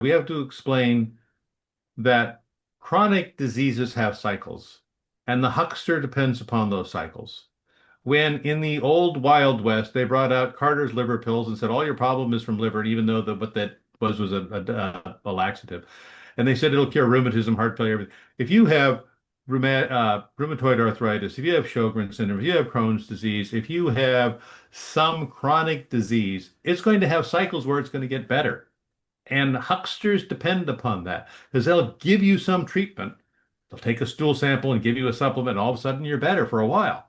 We have to explain that chronic diseases have cycles, and the huckster depends upon those cycles. When in the old Wild West, they brought out Carter's liver pills and said, all your problem is from liver, even though what that was a laxative. And they said it'll cure rheumatism, heart failure, everything. If you have rheumatoid arthritis, if you have Sjogren's syndrome, if you have Crohn's disease, if you have some chronic disease, it's going to have cycles where it's going to get better. And hucksters depend upon that because they'll give you some treatment. They'll take a stool sample and give you a supplement, and all of a sudden you're better for a while.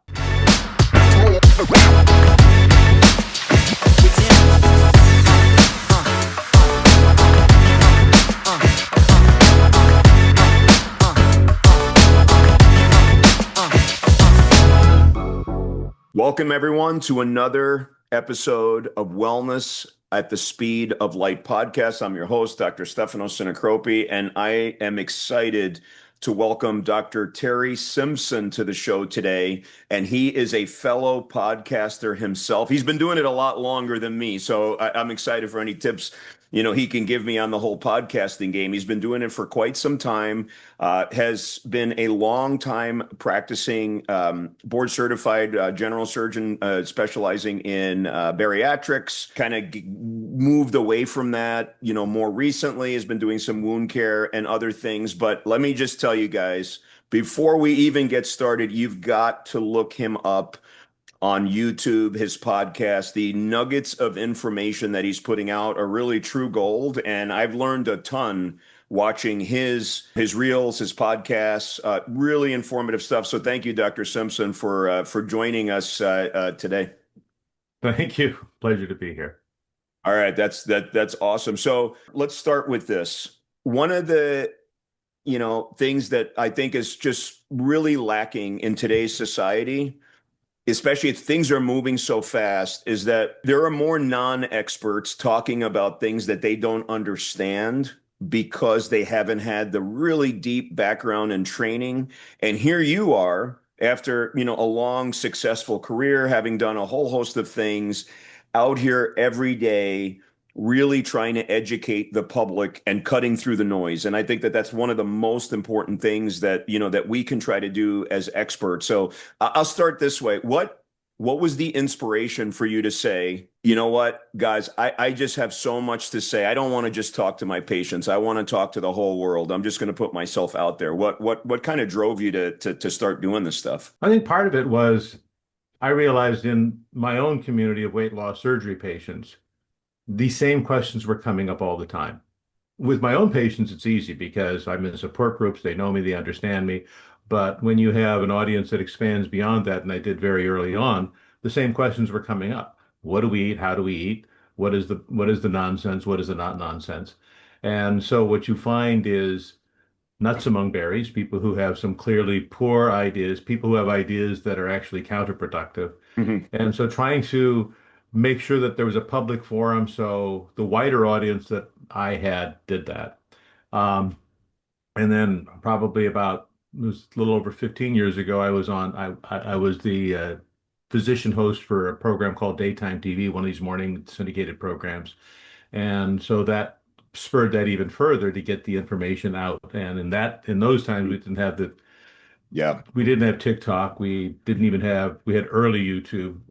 Welcome, everyone, to another episode of Wellness at the Speed of Light podcast. I'm your host, Dr. Stefano Sinicropi, and I am excited to welcome Dr. Terry Simpson to the show today. And he is a fellow podcaster himself. He's been doing it a lot longer than me, so I'm excited for any tips he can give me on the whole podcasting game. He's been doing it for quite some time, has been a long time practicing board certified general surgeon, specializing in bariatrics, kind of moved away from that, more recently has been doing some wound care and other things. But let me just tell you guys, before we even get started, you've got to look him up on YouTube, his podcast. The nuggets of information that he's putting out are really true gold. And I've learned a ton watching his reels, his podcasts, really informative stuff. So thank you, Dr. Simpson, for joining us today. Thank you. Pleasure to be here. All right, that's awesome. So let's start with this. One of the things that I think is just really lacking in today's society, especially if things are moving so fast, is that there are more non-experts talking about things that they don't understand because they haven't had the really deep background and training. And here you are, after, a long, successful career, having done a whole host of things, out here every day, really trying to educate the public and cutting through the noise. And I think that that's one of the most important things that, that we can try to do as experts. So I'll start this way. What was the inspiration for you to say, you know what, guys, I just have so much to say. I don't want to just talk to my patients. I want to talk to the whole world. I'm just going to put myself out there. What kind of drove you to start doing this stuff? I think part of it was I realized in my own community of weight loss surgery patients, these same questions were coming up all the time. With my own patients, it's easy because I'm in support groups. They know me, they understand me. But when you have an audience that expands beyond that, and I did very early on, the same questions were coming up. What do we eat? How do we eat? What is the nonsense? What is the not nonsense? And so what you find is nuts among berries, people who have some clearly poor ideas, people who have ideas that are actually counterproductive. Mhm. And so trying to make sure that there was a public forum so the wider audience that I had did that. Um, and then probably about it was a little over 15 years ago, I was the physician host for a program called Daytime TV, one of these morning syndicated programs. And so that spurred that even further to get the information out. And in those times we didn't have TikTok. We had early YouTube,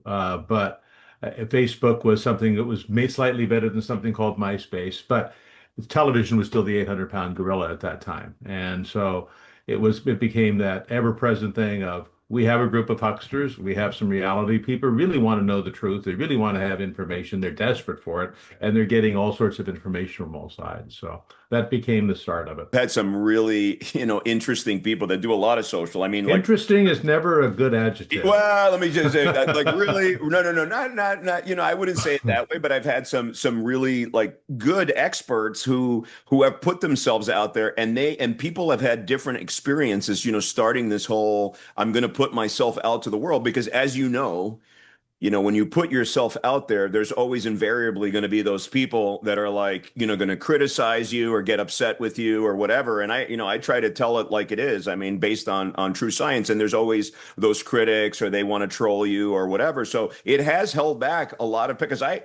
but Facebook was something that was made slightly better than something called MySpace, but television was still the 800-pound gorilla at that time. And so it became that ever-present thing of we have a group of hucksters, we have some reality. People really want to know the truth. They really want to have information. They're desperate for it, and they're getting all sorts of information from all sides. So that became the start of it. Had some really, interesting people that do a lot of social. I mean, like, interesting is never a good adjective. well, let me just say that, like, really, no, not, I wouldn't say it that way, but I've had some really like good experts who have put themselves out there, and people have had different experiences, starting this whole, I'm going to put myself out to the world, because as when you put yourself out there, there's always invariably going to be those people that are like, going to criticize you or get upset with you or whatever. And I try to tell it like it is. I mean, based on true science. And there's always those critics, or they want to troll you or whatever. So it has held back a lot of, because I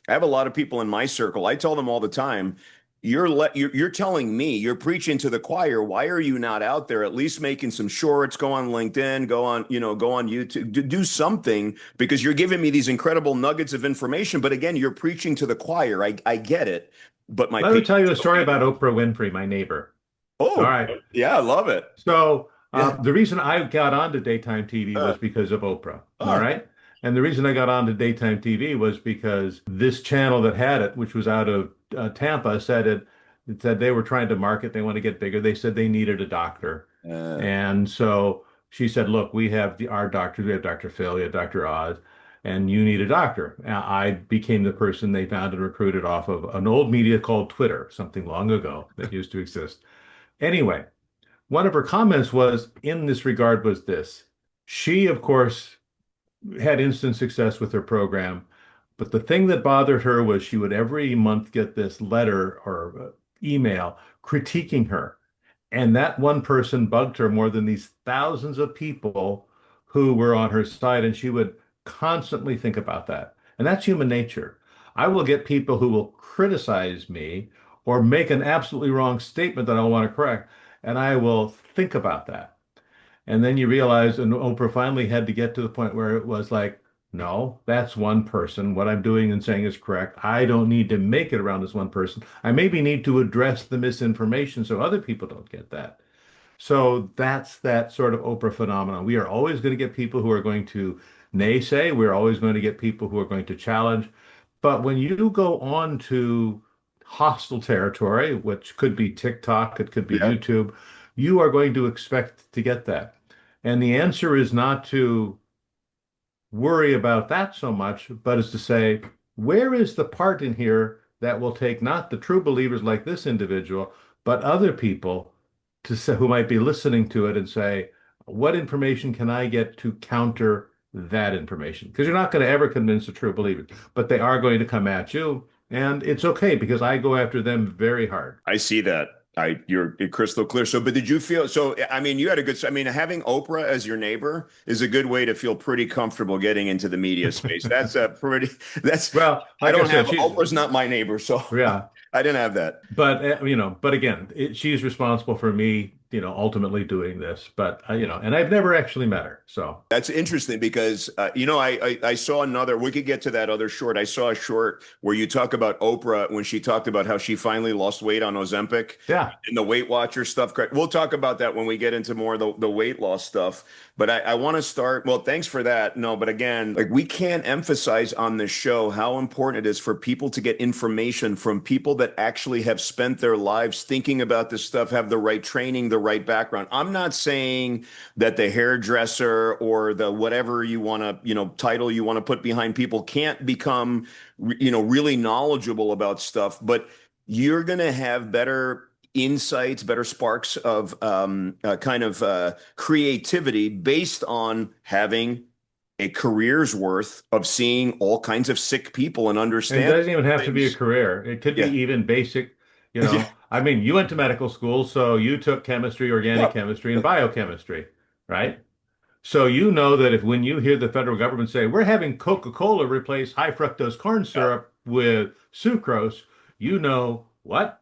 have a lot of people in my circle. I tell them all the time, you're telling me you're preaching to the choir. Why are you not out there at least making some shorts? Go on LinkedIn, go on YouTube, do something because you're giving me these incredible nuggets of information. But again, you're preaching to the choir. I get it, but my Let me tell patients you a don't story get about it. Oprah Winfrey, my neighbor. All Oh, right. yeah, I love it. So Yeah. the reason I got onto daytime TV Uh, was because of Oprah. All uh, right. And the reason I got onto daytime TV was because this channel that had it, which was out of Tampa, it said they were trying to market, they want to get bigger. They said they needed a doctor. uh, And so she said, look, we have our doctors, we have Dr. Phil, we have Dr. Oz, and you need a doctor. I became the person they found and recruited off of an old media called Twitter, something long ago that used to exist. Anyway, one of her comments was in this regard was this. She, of course, had instant success with her program, but the thing that bothered her was she would every month get this letter or email critiquing her. And that one person bugged her more than these thousands of people who were on her side. And she would constantly think about that. And that's human nature. I will get people who will criticize me or make an absolutely wrong statement that I want to correct. And I will think about that. And then you realize, and Oprah finally had to get to the point where it was like, no, that's one person. What I'm doing and saying is correct. I don't need to make it around this one person. I maybe need to address the misinformation so other people don't get that. So that's that sort of Oprah phenomenon. We are always going to get people who are going to naysay. We're always going to get people who are going to challenge. But when you go on to hostile territory, which could be TikTok, it could be yeah. YouTube, you are going to expect to get that. And the answer is not to worry about that so much, but is to say, where is the part in here that will take not the true believers like this individual, but other people to say, who might be listening to it and say, what information can I get to counter that information? Because you're not going to ever convince the true believers, but they are going to come at you. And it's okay because I go after them very hard. I see that. You're crystal clear. So, but did you feel so? I mean, you had a good. I mean, having Oprah as your neighbor is a good way to feel pretty comfortable getting into the media space. That's a pretty. That's. Well, I like I don't have said, Oprah's not my neighbor, so yeah, I didn't have that. but but again, she's responsible for me, ultimately doing this. But and I've never actually met her, so That's interesting because I saw another. We could get to that other short. I saw a short where you talk about Oprah when she talked about how she finally lost weight on Ozempic yeah. and the Weight Watcher stuff. We'll talk about that when we get into more of the weight loss stuff. But I want to start. Well, thanks for that. No, but again, like we can't emphasize on this show how important it is for people to get information from people that actually have spent their lives thinking about this stuff, have the right training, the right background. I'm not saying that the hairdresser or the whatever you want to, title you want to put behind people can't become, really knowledgeable about stuff, but you're going to have better insights, better sparks of kind of creativity based on having a career's worth of seeing all kinds of sick people and And it understanding doesn't even have to be a things. career. It could be Yeah. even basic, Yeah. I mean, you went to medical school, so you took chemistry, organic Yeah. chemistry, and biochemistry, right? So you know that if when you hear the federal government say, we're having Coca-Cola replace high fructose corn syrup with sucrose, you know what?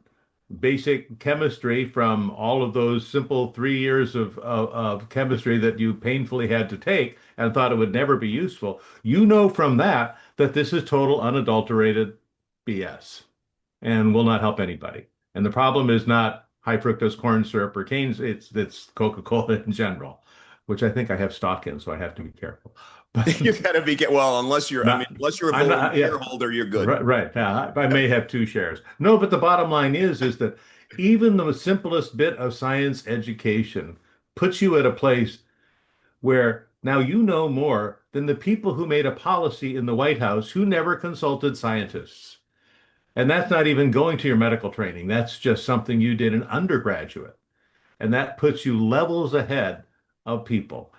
Basic chemistry from all of those simple 3 years of chemistry that you painfully had to take and thought it would never be useful. You know from that that this is total unadulterated BS and will not help anybody. And the problem is not high fructose corn syrup or canes, it's Coca-Cola in general, which I think I have stock in, so I have to be careful. But You gotta be well, not, unless you're a I'm voting not, yeah, shareholder, you're good. right, right. Yeah, I Yep. may have two shares. No, but the bottom line is that even the simplest bit of science education puts you at a place where now you know more than the people who made a policy in the White House who never consulted scientists. And that's not even going to your medical training. That's just something you did in undergraduate. And that puts you levels ahead of people.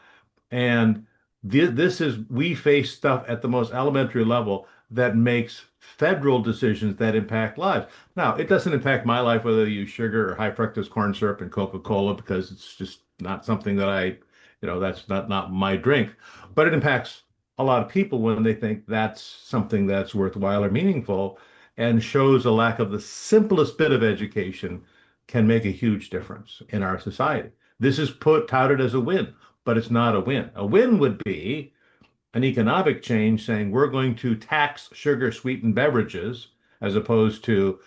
And this is, we face stuff at the most elementary level that makes federal decisions that impact lives. Now, it doesn't impact my life whether they use sugar or high fructose corn syrup and Coca-Cola because it's just not something that that's not my drink. But it impacts a lot of people when they think that's something that's worthwhile or meaningful. and shows a lack of the simplest bit of education can make a huge difference in our society. This is touted as a win, but it's not a win. A win would be an economic change saying we're going to tax sugar sweetened beverages as opposed to,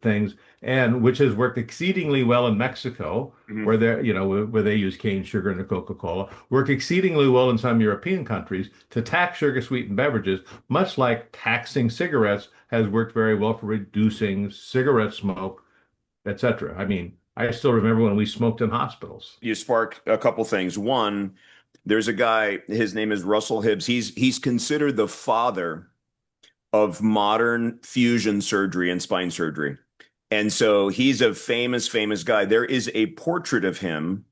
things, and which has worked exceedingly well in Mexico, Mhm. where where they use cane sugar in their Coca-Cola, work exceedingly well in some European countries to tax sugar sweetened beverages, much like taxing cigarettes has worked very well for reducing cigarette smoke, etc. I mean, I still remember when we smoked in hospitals. You sparked a couple things. One, there's a guy, his name is Russell Hibbs. He's considered the father of modern fusion surgery and spine surgery. And so he's a famous guy. There is a portrait of him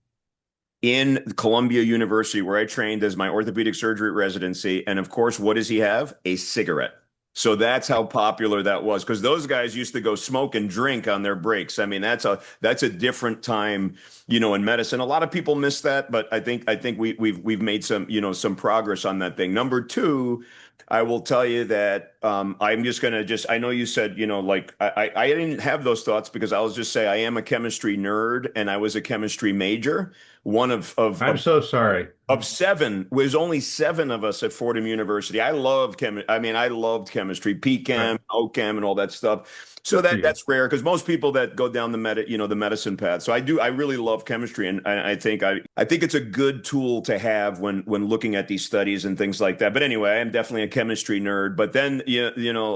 in Columbia University, where I trained as my orthopedic surgery residency. And of course, what does he have? A cigarette. So that's how popular that was, because those guys used to go smoke and drink on their breaks. I mean, that's a different time, in medicine. A lot of people miss that, but I think we've made some progress on that thing. Number two, I will tell you that I'm just gonna I know you said, like I didn't have those thoughts, because I'll just say I am a chemistry nerd and I was a chemistry major. One I'm so sorry. of seven. There's only seven of us at Fordham University. I love I mean, I loved chemistry, All right. PChem, OChem, and all that stuff. So Good for that you. that's rare, because most people that go down the medicine path. So I really love chemistry, and I think it's a good tool to have when looking at these studies and things like that. But anyway, I'm definitely a chemistry nerd. But then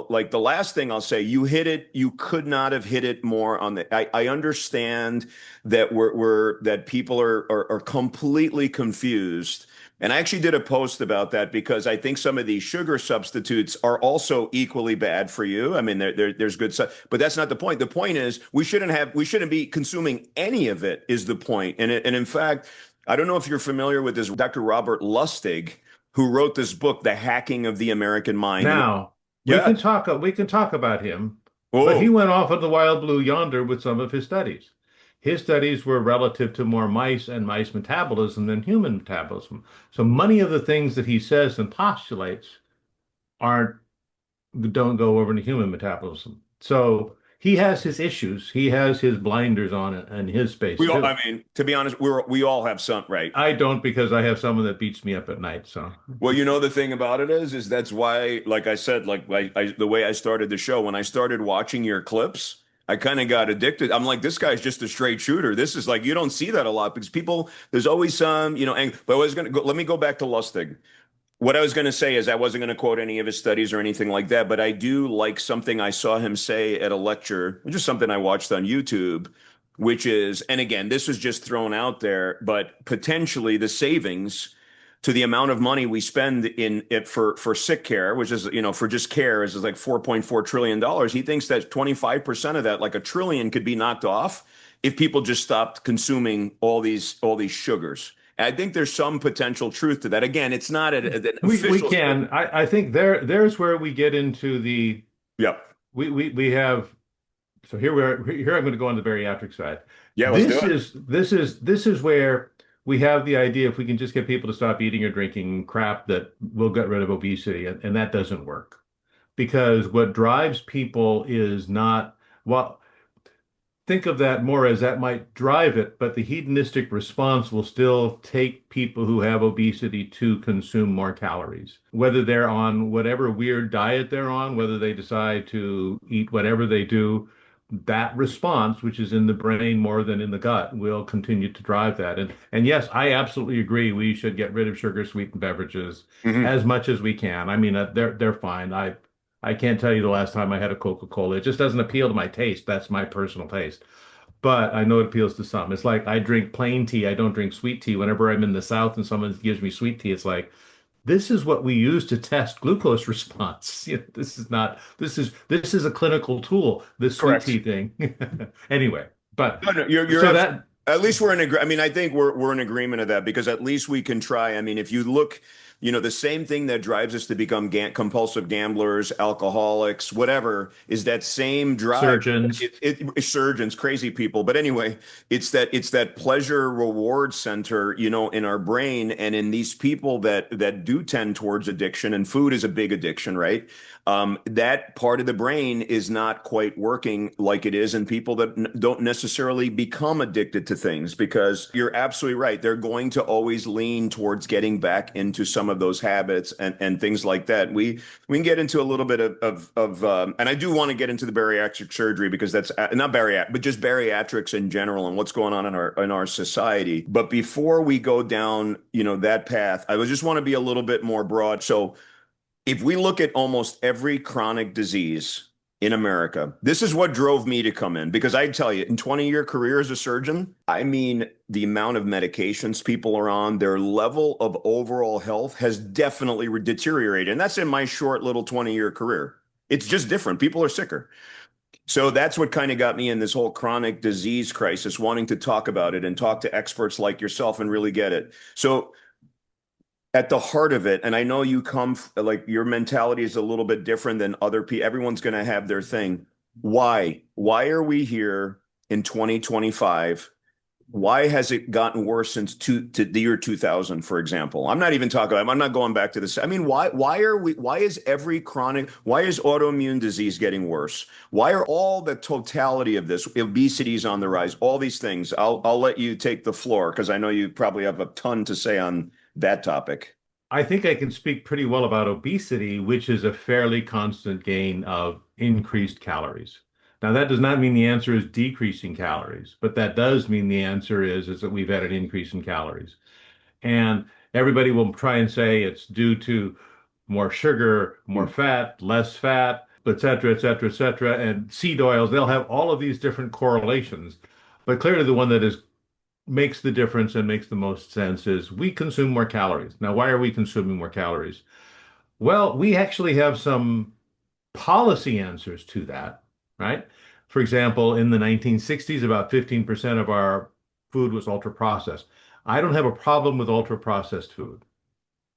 like the last thing I'll say, you hit it. You could not have hit it more on the. I understand that that people are completely confused. And I actually did a post about that, because I think some of these sugar substitutes are also equally bad for you. I mean, there's good stuff, but that's not the point. The point is we shouldn't be consuming any of it, is the point. And in fact, I don't know if you're familiar with this Dr. Robert Lustig, who wrote this book, The Hacking of the American Mind. And Now, yeah, we can talk about him, but he oh, went off in the wild blue yonder with some of his studies. His studies were relative to more mice and mice metabolism than human metabolism. So many of the things that he says and postulates aren't don't go over into human metabolism. So he has his issues. He has his blinders on it and his space I too. mean, to be honest, we all have some, right? I don't because I have someone that beats me up at night. So Well, the thing about it is that's why, like I said, like the way I started the show, when I started watching your clips, I kind of got addicted. I'm like, this guy's just a straight shooter. This is like, you don't see that a lot, because there's always some, but I was going to go, let me go back to Lustig. What I was going to say is I wasn't going to quote any of his studies or anything like that, but I do like something I saw him say at a lecture, which is something I watched on YouTube, which is, and again, this was just thrown out there, but potentially the savings to the amount of money we spend in it for sick care, which is, for just care, is like $4.4 trillion dollars. He thinks that 25% of that, like a trillion, could be knocked off if people just stopped consuming all these sugars. I think there's some potential truth to that. Again, it's not an we official study. can. I think there's where we get into the Yep. we have. So here I'm going to go on the bariatric side. Yeah, let's do it. This is where we have the idea if we can just get people to stop eating or drinking crap that we'll get rid of obesity, and that doesn't work because what drives people is not well, think of that more as that might drive it, but the hedonistic response will still take people who have obesity to consume more calories. Whether they're on whatever weird diet they're on, whether they decide to eat whatever they do, that response, which is in the brain more than in the gut, will continue to drive that. And yes, I absolutely agree. We should get rid of sugar sweetened beverages Hmm. as much as we can. I mean, they're fine. I can't tell you the last time I had a Coca-Cola. It just doesn't appeal to my taste. That's my personal taste. But I know it appeals to some. It's like I drink plain tea. I don't drink sweet tea. Whenever I'm in the South and someone gives me sweet tea, it's like, this is what we use to test glucose response. This is a clinical tool, this sweet tea Correct. thing. Anyway, but No, no, you're so absolutely. that At least we're in agree. I mean, I think we're in agreement of that, because at least we can try. I mean, if you look, the same thing that drives us to become compulsive gamblers, alcoholics, whatever, is that same drive. Surgeons. Surgeons, crazy people. But anyway, it's that pleasure reward center, in our brain, and in these people that do tend towards addiction, and food is a big addiction, right? That part of the brain is not quite working like it is in people that don't necessarily become addicted to things, because you're absolutely right. They're going to always lean towards getting back into some of those habits and things like that. We can get into a little bit and I do want to get into the bariatric surgery, because that's not bariatric, but just bariatrics in general and what's going on in our society. But before we go down, that path, I just want to be a little bit more broad. So if we look at almost every chronic disease in America, this is what drove me to come in, because I tell you, in 20-year career as a surgeon, I mean, the amount of medications people are on, their level of overall health has definitely deteriorated. And that's in my short little 20-year career. It's just different. People are sicker. So that's what kind of got me in this whole chronic disease crisis, wanting to talk about it and talk to experts like yourself and really get it. So at the heart of it, and I know you like your mentality is a little bit different than other people. Everyone's going to have their thing. Why? Why are we here in 2025? Why has it gotten worse since to the year 2000, for example? I'm not even talking about, I'm not going back to this. I mean, why is autoimmune disease getting worse? Why are all the totality of this, obesity is on the rise, all these things? I'll let you take the floor, because I know you probably have a ton to say on that topic. I think I can speak pretty well about obesity, which is a fairly constant gain of increased calories. Now, that does not mean the answer is decreasing calories, but that does mean the answer is that we've had an increase in calories. And everybody will try and say it's due to more sugar, more fat, et cetera, et cetera, et cetera, and seed oils. They'll have all of these different correlations. But clearly, the one that is makes the difference and makes the most sense is we consume more calories. Now, why are we consuming more calories? Well, we actually have some policy answers to that, right? For example, in the 1960s, about 15% of our food was ultra processed. I don't have a problem with ultra processed food.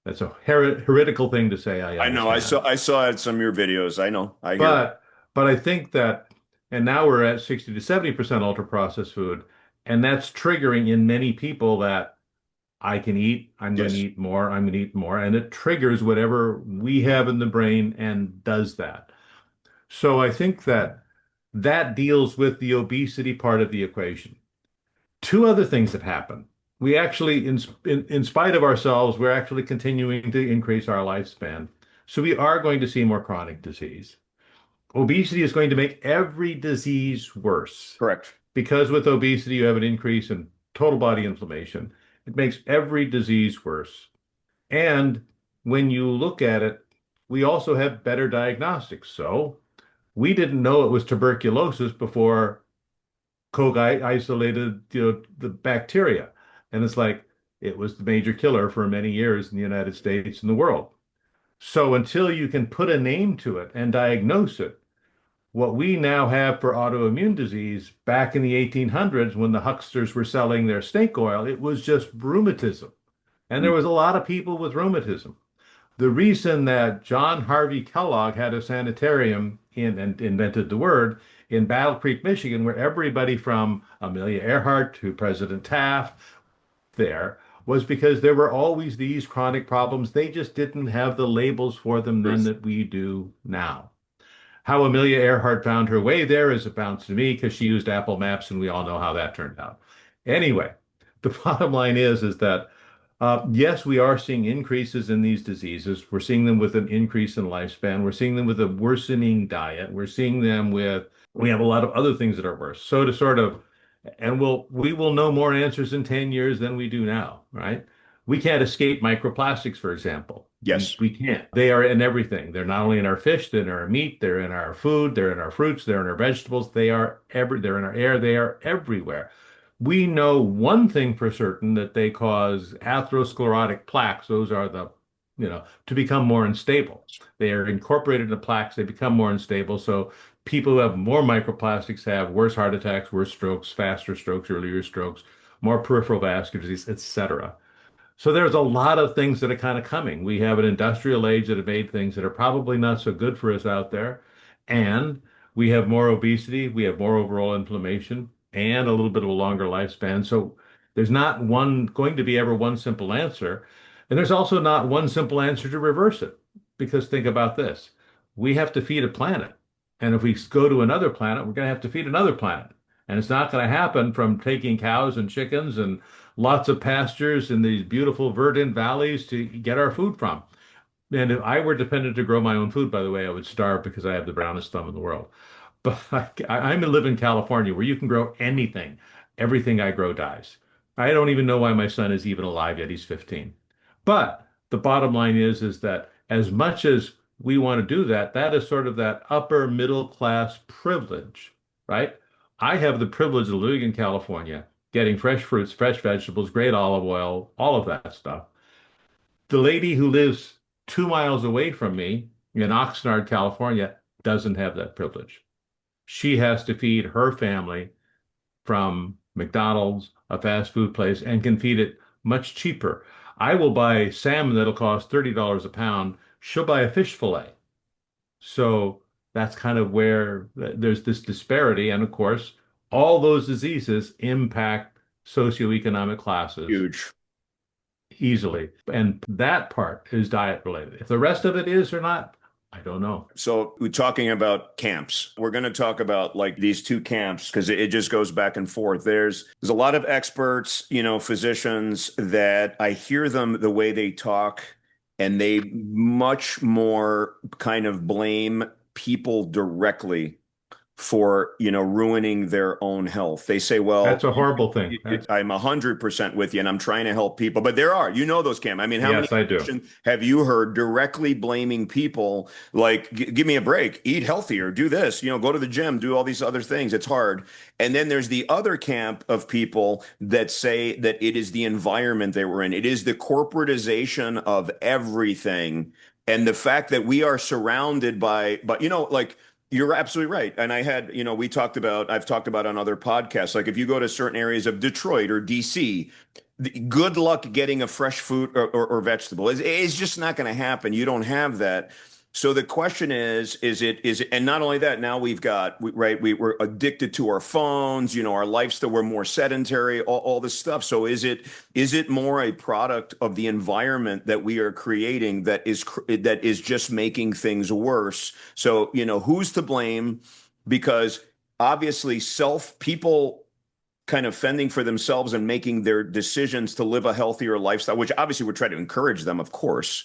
That's a heretical thing to say, I I know. I saw understand. I saw it some of your videos. I know. I hear. But but I think that, and now we're at 60 to 70% ultra processed food, and that's triggering in many people that I can eat, I'm going to Yes. eat more, I'm going to eat more, and it triggers whatever we have in the brain and does that. So I think that that deals with the obesity part of the equation. Two other things have happened. We actually, in spite of ourselves, we're actually continuing to increase our lifespan. So we are going to see more chronic disease. Obesity is going to make every disease worse, Correct. because with obesity, you have an increase in total body inflammation. It makes every disease worse. And when you look at it, we also have better diagnostics. So we didn't know it was tuberculosis before Koch isolated, the bacteria. And it's like it was the major killer for many years in the United States and the world. So until you can put a name to it and diagnose it, what we now have for autoimmune disease, back in the 1800s when the hucksters were selling their snake oil, it was just rheumatism. And there was a lot of people with rheumatism. The reason that John Harvey Kellogg had a sanitarium and invented the word in Battle Creek, Michigan, where everybody from Amelia Earhart to President Taft there was because there were always these chronic problems. They just didn't have the labels for them then Truth. that we do now. How Amelia Earhart found her way there is a bounce to me, because she used Apple Maps, and we all know how that turned out. Anyway, the bottom line is that yes, we are seeing increases in these diseases. We're seeing them with an increase in lifespan. We're seeing them with a worsening diet. We're seeing them with, we have a lot of other things that are worse. So to sort of, and we will know more answers in 10 years than we do now, right? We can't escape microplastics, for example. We Yes. we can't. They are in everything. They're not only in our fish, they're in our meat, they're in our food, they're in our fruits, they're in our vegetables. They're in our air, they are everywhere. We know one thing for certain, that they cause atherosclerotic plaques. Those are to become more unstable. They are incorporated into plaques, they become more unstable. So people who have more microplastics have worse heart attacks, worse strokes, faster strokes, earlier strokes, more peripheral vascular disease, etc. So there's a lot of things that are kind of coming. We have an industrial age that have made things that are probably not so good for us out there. And we have more obesity, we have more overall inflammation, and a little bit of a longer lifespan. So there's not one going to be ever one simple answer. And there's also not one simple answer to reverse it. Because think about this. We have to feed a planet. And if we go to another planet, we're going to have to feed another planet. And it's not going to happen from taking cows and chickens and lots of pastures in these beautiful verdant valleys to get our food from. And if I were dependent to grow my own food, by the way, I would starve because I have the brownest thumb in the world. But I live in California where you can grow anything. Everything I grow dies. I don't even know why my son is even alive yet. He's 15. But the bottom line is that as much as we want to do that, that is sort of that upper middle class privilege, right? I have the privilege of living in California, getting fresh fruits, fresh vegetables, great olive oil, all of that stuff. The lady who lives 2 miles away from me in Oxnard, California, doesn't have that privilege. She has to feed her family from McDonald's, a fast food place, and can feed it much cheaper. I will buy salmon that'll cost $30 a pound. She'll buy a fish fillet. So that's kind of where there's this disparity. And of course, all those diseases impact socioeconomic classes Huge. easily. And that part is diet related. If the rest of it is or not, I don't know. So we're talking about camps. We're going to talk about like these two camps because it just goes back and forth. There's a lot of experts, physicians that I hear them the way they talk, and they much more kind of blame people directly for, ruining their own health. They say, well, That's a horrible thing. I'm 100% with you and I'm trying to help people. But there are, those Cam. I mean, how many Yes, I do. questions have you heard directly blaming people like, give me a break, eat healthier, do this, go to the gym, do all these other things. It's hard. And then there's the other camp of people that say that it is the environment that we're in. It is the corporatization of everything. And the fact that we are surrounded but like, you're absolutely right. And I've talked about on other podcasts, like if you go to certain areas of Detroit or DC, good luck getting a fresh fruit or vegetable. It's just not going to happen. You don't have that. So the question is it, and not only that, now we're addicted to our phones, our lifestyle, we're more sedentary, all this stuff. So is it more a product of the environment that we are creating that is just making things worse? So, who's to blame? Because obviously people kind of fending for themselves and making their decisions to live a healthier lifestyle, which obviously we're trying to encourage them, of course.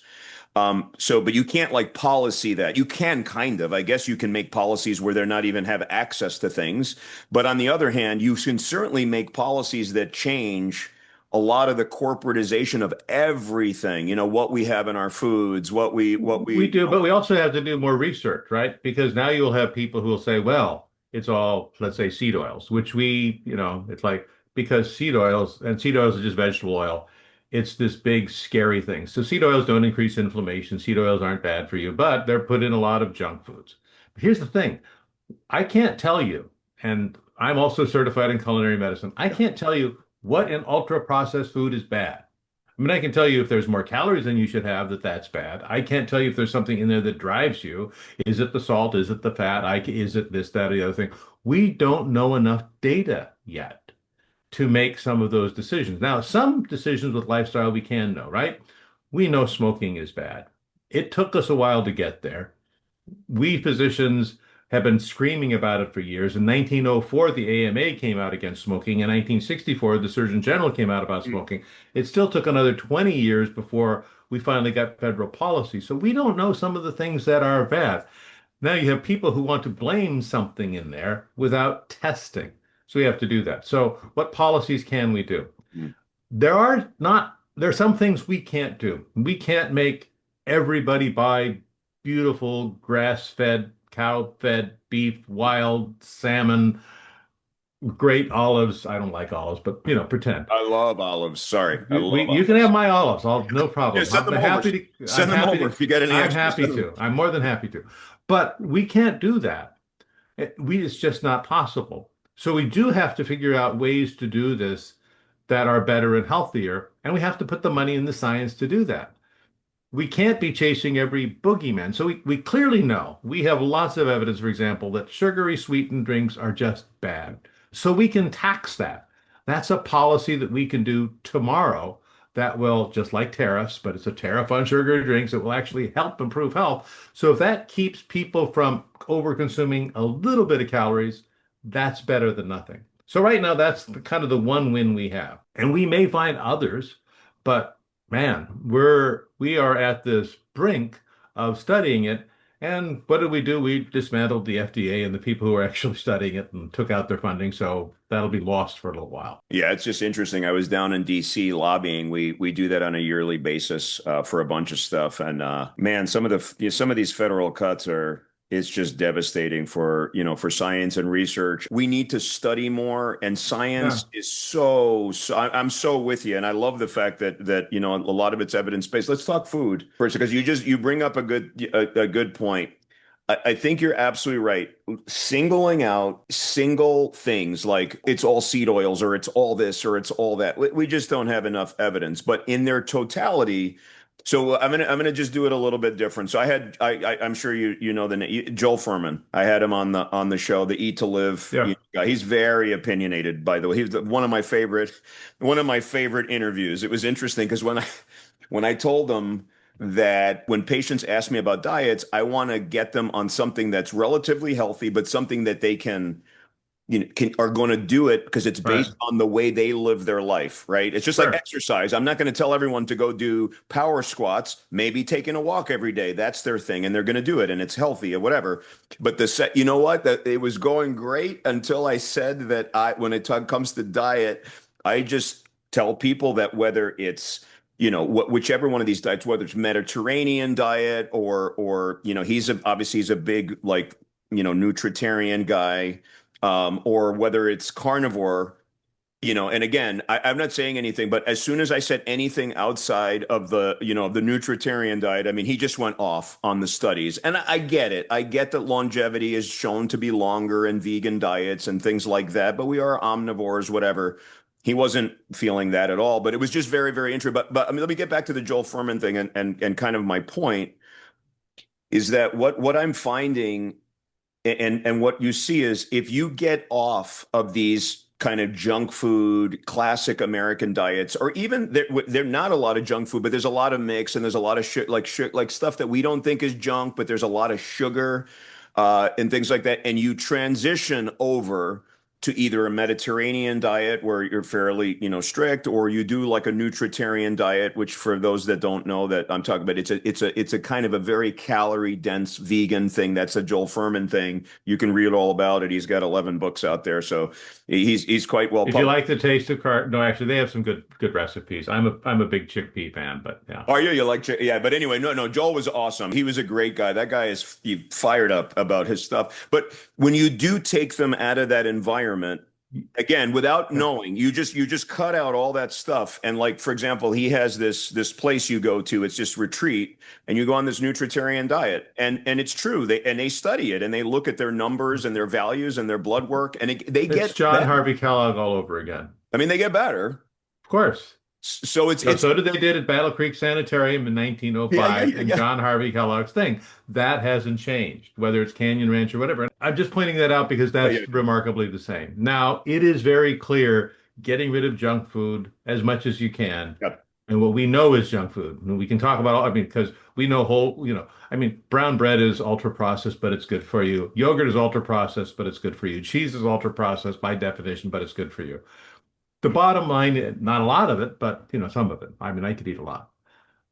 But you can't like policy that. You can kind of, I guess you can make policies where they're not even have access to things. But on the other hand, you can certainly make policies that change a lot of the corporatization of everything, what we have in our foods, We do, but we also have to do more research, right? Because now you'll have people who will say, well, it's all, let's say, seed oils, which it's like because seed oils are just vegetable oil. It's this big, scary thing. So seed oils don't increase inflammation. Seed oils aren't bad for you, but they're put in a lot of junk foods. But here's the thing. I can't tell you, and I'm also certified in culinary medicine. I can't tell you what in ultra processed food is bad. I mean, I can tell you if there's more calories than you should have, that's bad. I can't tell you if there's something in there that drives you. Is it the salt? Is it the fat? Is it this, that, or the other thing? We don't know enough data yet to make some of those decisions. Now, some decisions with lifestyle we can know, right? We know smoking is bad. It took us a while to get there. We physicians have been screaming about it for years. In 1904, the AMA came out against smoking. In 1964, the Surgeon General came out about smoking. It still took another 20 years before we finally got federal policy. So we don't know some of the things that are bad. Now you have people who want to blame something in there without testing. So we have to do that. So what policies can we do? Mm. There are some things we can't do. We can't make everybody buy beautiful grass-fed, cow-fed beef, wild salmon, great olives. I don't like olives, but pretend. I love olives. Sorry, I love You can olives. have my olives. No Yeah, problem. send them over. I'm Send them happy over to, if you get any I'm extra. happy to. I'm more than happy to. But we can't do that. It's just not possible. So we do have to figure out ways to do this that are better and healthier, and we have to put the money in the science to do that. We can't be chasing every boogeyman. So we clearly know we have lots of evidence, for example, that sugary sweetened drinks are just bad. So we can tax that. That's a policy that we can do tomorrow that will, just like tariffs, but it's a tariff on sugary drinks that will actually help improve health. So if that keeps people from over consuming a little bit of calories, that's better than nothing. So right now, that's kind of the one win we have. And we may find others, but man, we are at this brink of studying it. And what did we do? We dismantled the FDA and the people who were actually studying it and took out their funding. So that'll be lost for a little while. Yeah, it's just interesting. I was down in DC lobbying. We do that on a yearly basis for a bunch of stuff, and man, some of these federal cuts are it's just devastating for for science and research. We need to study more, and Yeah. science is I'm so with you, and I love the fact that a lot of it's evidence based. Let's talk food first, because you bring up a good point. I think you're absolutely right. Singling out single things like it's all seed oils or it's all this or it's all that. We just don't have enough evidence. But in their totality, so I'm gonna just do it a little bit different. So I'm sure you know the name Joel Furman. I had him on the show, the Eat to Live Yeah. guy. He's very opinionated, by the way. He's one of my favorite interviews. It was interesting because when I told them that when patients ask me about diets, I want to get them on something that's relatively healthy, but something that they are going to do it because it's Right. based on the way they live their life, right? It's just like Sure. exercise. I'm not going to tell everyone to go do power squats, maybe taking a walk every day. That's their thing, and they're going to do it, and it's healthy or whatever. But you know what? That it was going great until I said that when it comes to diet, I just tell people that whether it's whichever one of these diets, whether it's Mediterranean diet or obviously he's a big like nutritarian guy, or whether it's carnivore, and again, I'm not saying anything, but as soon as I said anything outside of the nutritarian diet, I mean, he just went off on the studies. And I get it. I get that longevity is shown to be longer in vegan diets and things like that, but we are omnivores, whatever. He wasn't feeling that at all, but it was just very, very interesting. But I mean, let me get back to the Joel Furman thing and kind of my point is that what I'm finding and what you see is if you get off of these kind of junk food, classic American diets, or even they're not a lot of junk food, but there's a lot of mix and there's a lot of like stuff that we don't think is junk, but there's a lot of sugar and things like that. And you transition over to either a Mediterranean diet where you're fairly, strict, or you do like a nutritarian diet, which for those that don't know that I'm talking about, it's a kind of a very calorie dense vegan thing. That's a Joel Furman thing. You can read all about it. He's got 11 books out there, so he's quite well If you published. like the taste of no, actually, they have some good recipes. I'm a big chickpea fan, but yeah. Oh, yeah, you like, yeah, but anyway, no, Joel was awesome. He was a great guy. That guy is fired up about his stuff. But when you do take them out of that environment, again, without Yeah. knowing, you just cut out all that stuff. And like, for example, he has this place you go to. It's just retreat, and you go on this nutritarian diet, and it's true. They study it and they look at their numbers and their values and their blood work, and they It's get John better. Harvey Kellogg all over again. I mean, they get better. Of course. So it's So, it's so did they did at Battle Creek Sanitarium in yeah, yeah, 1905 yeah, and yeah. John Harvey Kellogg's thing. That hasn't changed, whether it's Canyon Ranch or whatever. I'm just pointing that out because Yeah, yeah, that's remarkably the same. Now, it is very clear getting rid of junk food as much as you can. yeah. And what we know is junk food. And we can talk about all, I mean, because we know I mean, brown bread is ultra processed, but it's good for you. Yogurt is ultra processed, but it's good for you. Cheese is ultra processed by definition, but it's good for you. The bottom line, not a lot of it, but some of it. I mean, I could eat a lot.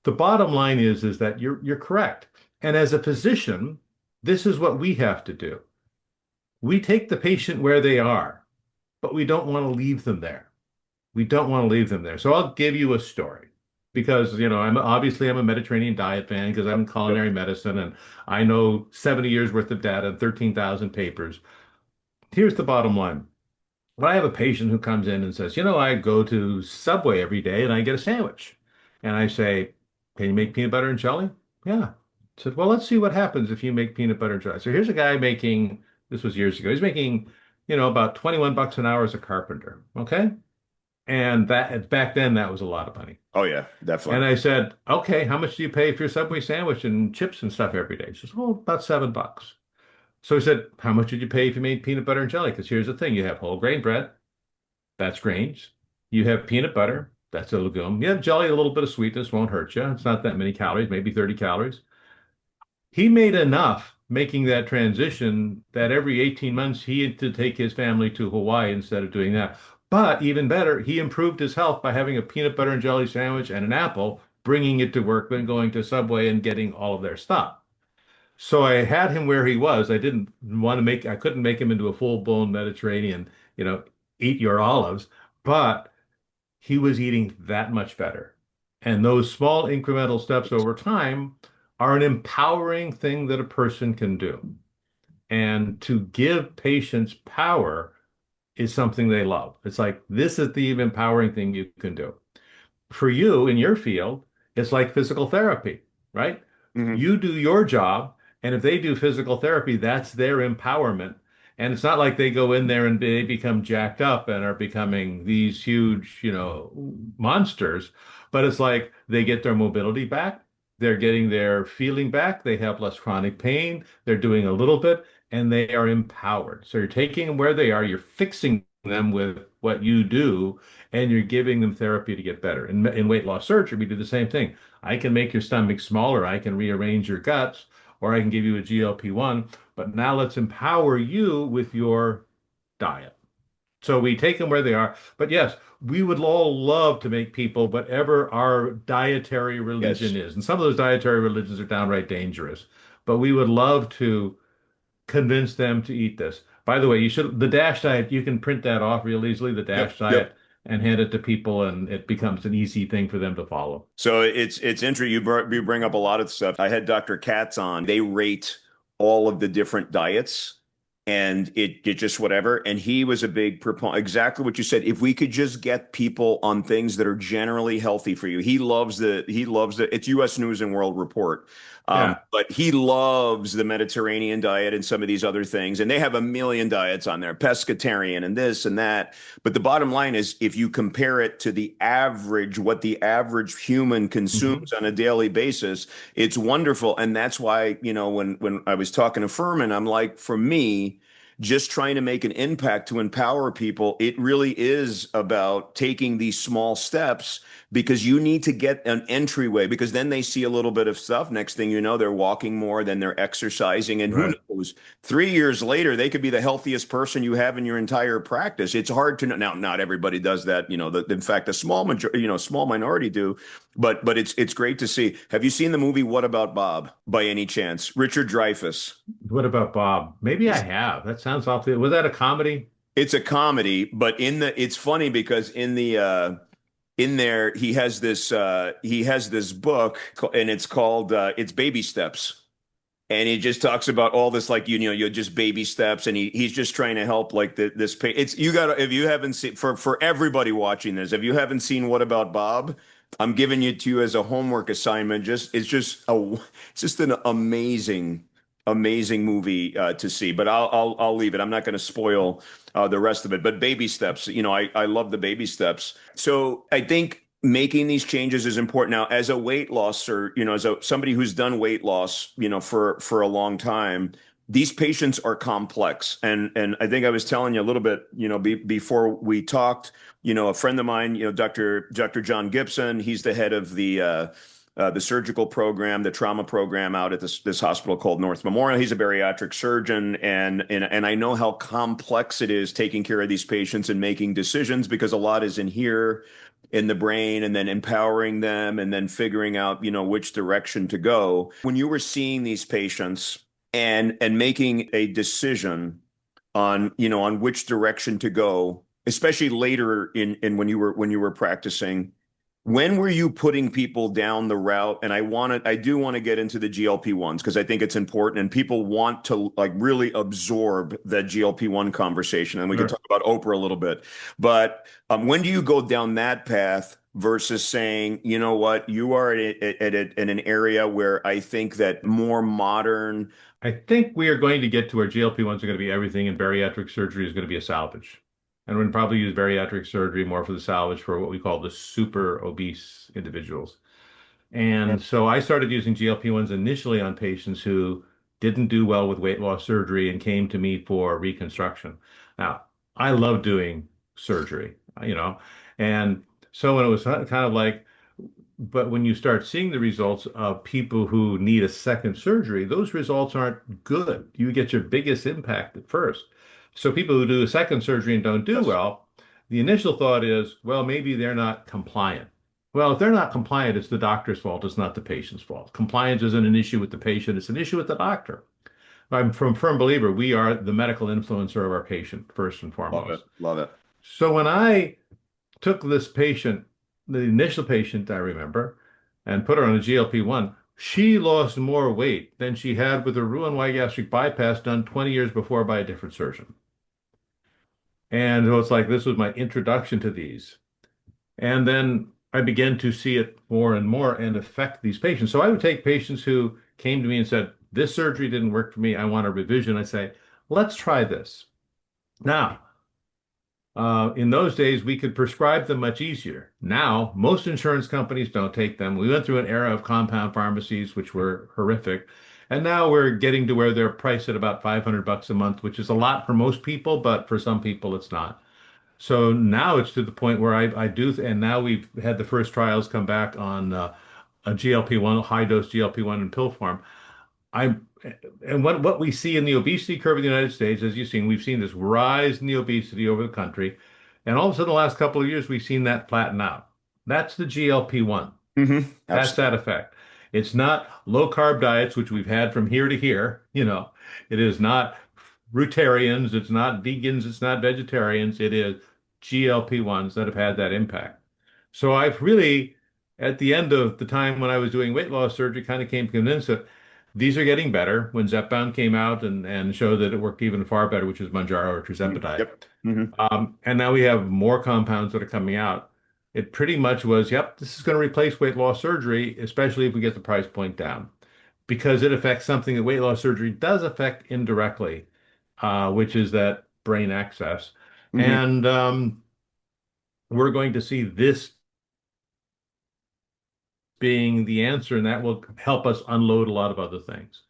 The bottom line is that you're correct. And as a physician, this is what we have to do. We take the patient where they are, but we don't want to leave them there. We don't want to leave them there. So I'll give you a story because, I'm a Mediterranean diet fan because I'm in Yep. culinary medicine and I know 70 years worth of data and 13,000 papers. Here's the bottom line. When I have a patient who comes in and says, I go to Subway every day and I get a sandwich. And I say, can you make peanut butter and jelly? Yeah. I said, well, let's see what happens if you make peanut butter and jelly. So here's a guy making, this was years ago, he's making, about 21 bucks an hour as a carpenter. Okay. And that back then that was a lot of money. Oh yeah, And definitely. I said, okay, how much do you pay for your Subway sandwich and chips and stuff every day? He says, oh, about $7. So he said, how much did you pay if you made peanut butter and jelly? Because here's the thing, you have whole grain bread, that's grains. You have peanut butter, that's a legume. You have jelly, a little bit of sweetness won't hurt you. It's not that many calories, maybe 30 calories. He made enough making that transition that every 18 months he had to take his family to Hawaii instead of doing that. But even better, he improved his health by having a peanut butter and jelly sandwich and an apple, bringing it to work, then going to Subway and getting all of their stuff. So I had him where he was. I couldn't make him into a full-blown Mediterranean, you know, eat your olives, but he was eating that much better. And those small incremental steps over time are an empowering thing that a person can do. And to give patients power is something they love. It's like, this is the empowering thing you can do. For you in your field, it's like physical therapy, right? Hmm. You do your job, and if they do physical therapy, that's their empowerment. And it's not like they go in there and they become jacked up and are becoming these huge, monsters, but it's like they get their mobility back, they're getting their feeling back, they have less chronic pain, they're doing a little bit, and they are empowered. So you're taking them where they are, you're fixing them with what you do, and you're giving them therapy to get better. In weight loss surgery, we do the same thing. I can make your stomach smaller, I can rearrange your guts, or I can give you a GLP-1, but now let's empower you with your diet. So we take them where they are. But yes, we would all love to make people whatever our dietary religion Yes. is. And some of those dietary religions are downright dangerous. But we would love to convince them to eat this. By the way, the DASH diet, you can print that off real easily, the Yep. DASH Yep. diet, and hand it to people, and it becomes an easy thing for them to follow. So it's interesting. You bring up a lot of stuff. I had Dr. Katz on. They rate all of the different diets, and it just whatever. And he was a big proponent. Exactly what you said. If we could just get people on things that are generally healthy for you, he loves the. It's U.S. News and World Report. Yeah, But he loves the Mediterranean diet and some of these other things. And they have a million diets on there, pescatarian and this and that. But the bottom line is, if you compare it to the average, what the average human hmm consumes on a daily basis, it's wonderful. And that's why, when I was talking to Furman, I'm like, for me, just trying to make an impact to empower people, it really is about taking these small steps because you need to get an entryway because then they see a little bit of stuff. Next thing you know, they're walking more, then they're exercising. And who right. knows, 3 years later, they could be the healthiest person you have in your entire practice. It's hard to know. Now, not everybody does that. In fact, a small majority, small minority do. But it's great to see. Have you seen the movie What About Bob by any chance? Richard Dreyfuss. What about Bob? Maybe I have. That sounds awfully. Was that a comedy? It's a comedy, but it's funny because in there he has this book and it's called it's Baby Steps. And he just talks about all this, like, you're just baby steps, and he's just trying to help, like, this. It's you got to, if you haven't seen, for everybody watching this, if you haven't seen What About Bob, I'm giving it to you as a homework assignment. It's just an amazing movie to see. But I'll leave it. I'm not going to spoil the rest of it. But baby steps, I love the baby steps. So I think making these changes is important now as a weight loss or as somebody who's done weight loss for a long time. These patients are complex, and I think I was telling you a little bit before we talked. A friend of mine, Dr. John Gibson, he's the head of the surgical program, the trauma program out at this hospital called North Memorial. He's a bariatric surgeon, and I know how complex it is taking care of these patients and making decisions because a lot is in here in the brain and then empowering them and then figuring out, which direction to go. When you were seeing these patients and making a decision on which direction to go, especially later in when you were practicing, when were you putting people down the route? And I do want to get into the GLP-1s because I think it's important and people want to, like, really absorb that GLP-1 conversation. And we can Sure. talk about Oprah a little bit. But when do you go down that path versus saying, you know what, you are in an area where I think that more modern. I think we are going to get to where GLP-1s are going to be everything, and bariatric surgery is going to be a salvage. and would probably use bariatric surgery more for the salvage for what we call the super obese individuals. And so I started using GLP-1s initially on patients who didn't do well with weight loss surgery and came to me for reconstruction. Now, I love doing surgery, and so when it was kind of like, but when you start seeing the results of people who need a second surgery, those results aren't good. You get your biggest impact at first. So people who do a second surgery and don't do Yes. well, the initial thought is, well, maybe they're not compliant. Well, if they're not compliant, it's the doctor's fault. It's not the patient's fault. Compliance isn't an issue with the patient. It's an issue with the doctor. I'm from firm believer we are the medical influencer of our patient first and Love it. foremost. Love it. So when I took this patient, the initial patient I remember, and put her on a GLP-1, she lost more weight than she had with a Roux-en-Y gastric bypass done 20 years before by a different surgeon. And so it's like this was my introduction to these. And then I began to see it more and more and affect these patients. So I would take patients who came to me and said, this surgery didn't work for me. I want a revision. I say, let's try this. Now, in those days, we could prescribe them much easier. Now, most insurance companies don't take them. We went through an era of compound pharmacies, which were horrific. And now we're getting to where they're priced at about $500 a month, which is a lot for most people, but for some people, it's not. So now it's to the point where I do, and now we've had the first trials come back on a GLP-1, high dose GLP-1 in pill form. I and what we see in the obesity curve in the United States, as you've seen, we've seen this rise in the obesity over the country, and all of a sudden, the last couple of years, we've seen that flatten out. That's the GLP-1. That's that Absolutely. effect. It's not low carb diets, which we've had from here to here. It is not fruitarians, it's not vegans, it's not vegetarians. It is GLP-1s that have had that impact. So I've really, at the end of the time when I was doing weight loss surgery, kind of came convinced that these are getting better. When Zepbound came out and showed that it worked even far better, which is Mounjaro or tirzepatide. Yep. Hmm. And now we have more compounds that are coming out. It pretty much was, yep, this is going to replace weight loss surgery, especially if we get the price point down, because it affects something that weight loss surgery does affect indirectly, which is that brain access. Hmm. And we're going to see this being the answer, and that will help us unload a lot of other things.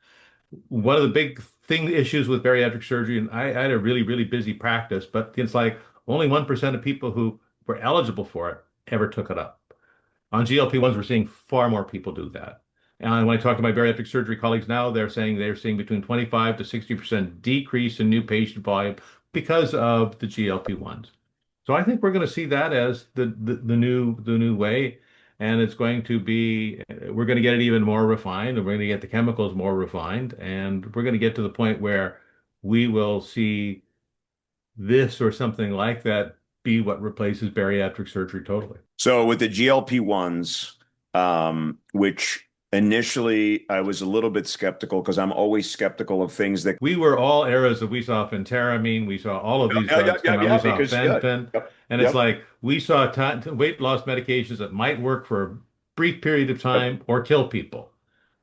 One of the big issues with bariatric surgery, and I had a really, really busy practice, but it's like only 1% of people who were eligible for it ever took it up. On GLP-1s, we're seeing far more people do that. And when I talk to my bariatric surgery colleagues now, they're saying they're seeing between 25 to 60% decrease in new patient volume because of the GLP-1s. So I think we're going to see that as the new way, and it's going to be we're going to get it even more refined, and we're going to get the chemicals more refined, and we're going to get to the point where we will see this or something like that be what replaces bariatric surgery totally. So with the GLP-1s, which initially I was a little bit skeptical because I'm always skeptical of things that. We were all eras of we saw phentermine, we saw all of these Yeah, yeah, drugs yeah, come out, we yeah, saw because yeah, fen-phen, yep, and it's yep, like we saw weight loss medications that might work for a brief period of yep. time or kill people.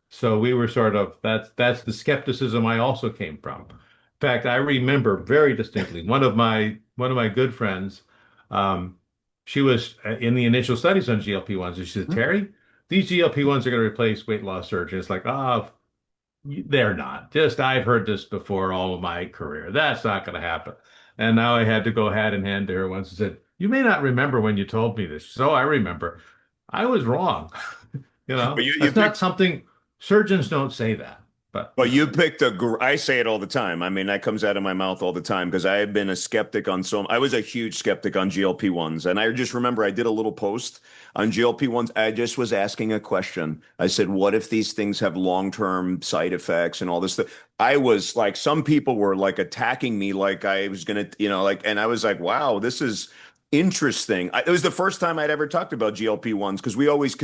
So we were sort of that's the skepticism I also came from. In fact, I remember very distinctly one of my good friends, um, she was in the initial studies on GLP-1s, and she said, Terry, these GLP-1s are going to replace weight loss surgery. It's like, oh, they're not. Just I've heard this before all of my career. That's not going to happen. And now I had to go hat in hand to her once and said, you may not remember when you told me this. So I remember. I was wrong. But you That's not picked. something surgeons don't say that. But Well, you picked I say it all the time. I mean, that comes out of my mouth all the time because I have been a skeptic on I was a huge skeptic on GLP-1s. And I just remember I did a little post on GLP-1s. I just was asking a question. I said, what if these things have long-term side effects and all this stuff? I was like, some people were like attacking me like I was gonna, and I was like, wow, this is interesting. It was the first time I'd ever talked about GLP-1s because we always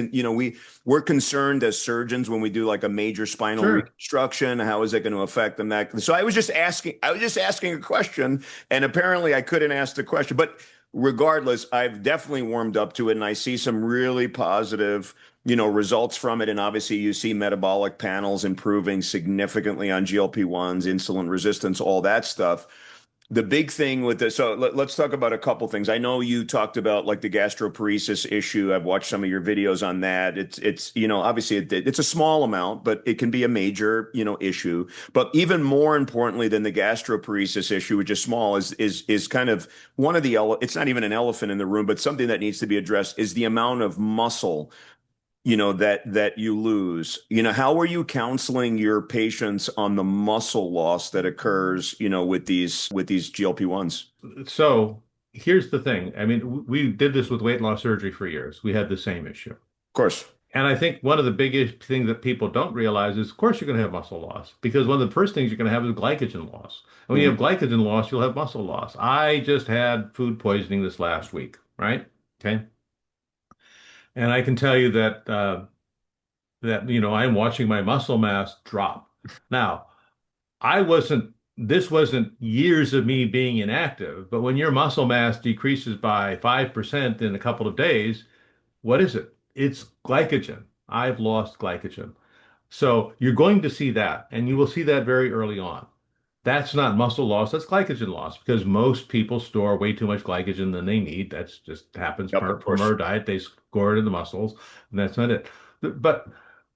we're concerned as surgeons when we do like a major spinal sure. reconstruction, how is it going to affect them? So I was just asking a question, and apparently I couldn't ask the question. But regardless, I've definitely warmed up to it, and I see some really positive, results from it. And obviously, you see metabolic panels improving significantly on GLP-1s, insulin resistance, all that stuff. the big thing with this, so let's talk about a couple things. I know you talked about like the gastroparesis issue. I've watched some of your videos on that. Obviously it's a small amount, but it can be a major, issue. But even more importantly than the gastroparesis issue, which is small, is kind of one of the it's not even an elephant in the room, but something that needs to be addressed is the amount of muscle that you lose. How are you counseling your patients on the muscle loss that occurs, with these GLP-1s? So here's the thing. I mean, we did this with weight loss surgery for years. We had the same issue. Of course. And I think one of the biggest things that people don't realize is, of course, you're going to have muscle loss because one of the first things you're going to have is glycogen loss. And when you Mhm. have glycogen loss, you'll have muscle loss. I just had food poisoning this last week, right? Okay. And I can tell you that I'm watching my muscle mass drop. Now, this wasn't years of me being inactive, but when your muscle mass decreases by 5% in a couple of days, what is it? It's glycogen. I've lost glycogen. So you're going to see that, and you will see that very early on. That's not muscle loss, that's glycogen loss because most people store way too much glycogen than they need. That's just happens Yep, of from course. our diet. They store it in the muscles, and that's not it. But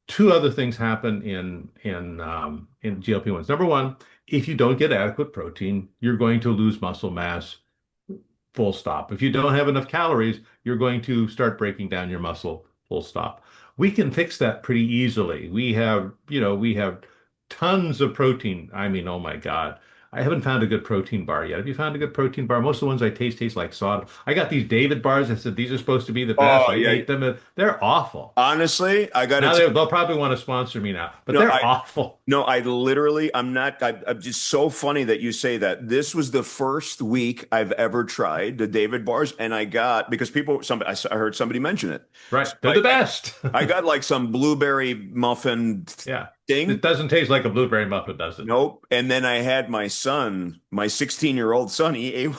two other things happen in GLP-1s. Number one, if you don't get adequate protein, you're going to lose muscle mass. Full stop. If you don't have enough calories, you're going to start breaking down your muscle. Full stop. We can fix that pretty easily. We have tons of protein. I mean, oh my God. I haven't found a good protein bar yet. Have you found a good protein bar? Most of the ones I taste like soda. I got these David bars. I said these are supposed to be the best. Oh, I yeah. ate them and they're awful. Honestly, I got to Now tell they'll probably want to sponsor me now, but you, they're awful. no, I literally, I'm not, I'm just so funny that you say that. This was the first week I've ever tried the David bars, and because I heard somebody mention it. Right. So They're the best. I got like some blueberry muffin Yeah. thing. It doesn't taste like a blueberry muffin, does it? Nope. And then I had my son, my 16-year-old son, he ate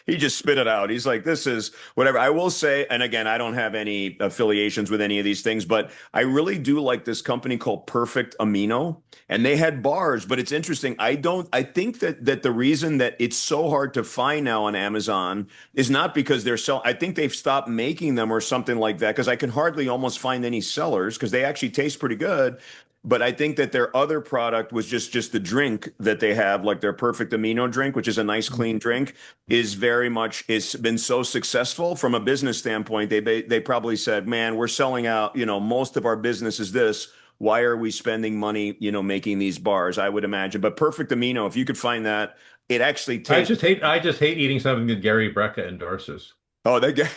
he just spit it out. He's like, this is whatever. I will say, and again, I don't have any affiliations with any of these things, but I really do like this company called Perfect Amino, and they had bars, but it's interesting. I think that the reason that it's so hard to find now on Amazon is not because I think they've stopped making them or something like that, because I can hardly almost find any sellers because they actually taste pretty good. But I think that their other product was just the drink that they have, like their Perfect Amino drink, which is a nice clean drink, is very much it's been so successful from a business standpoint. They probably said, "Man, we're selling out. Most of our business is this. Why are we spending money, making these bars?" I would imagine. But Perfect Amino, if you could find that, it actually tastes. I just hate eating something that Gary Brecka endorses. Oh, they get.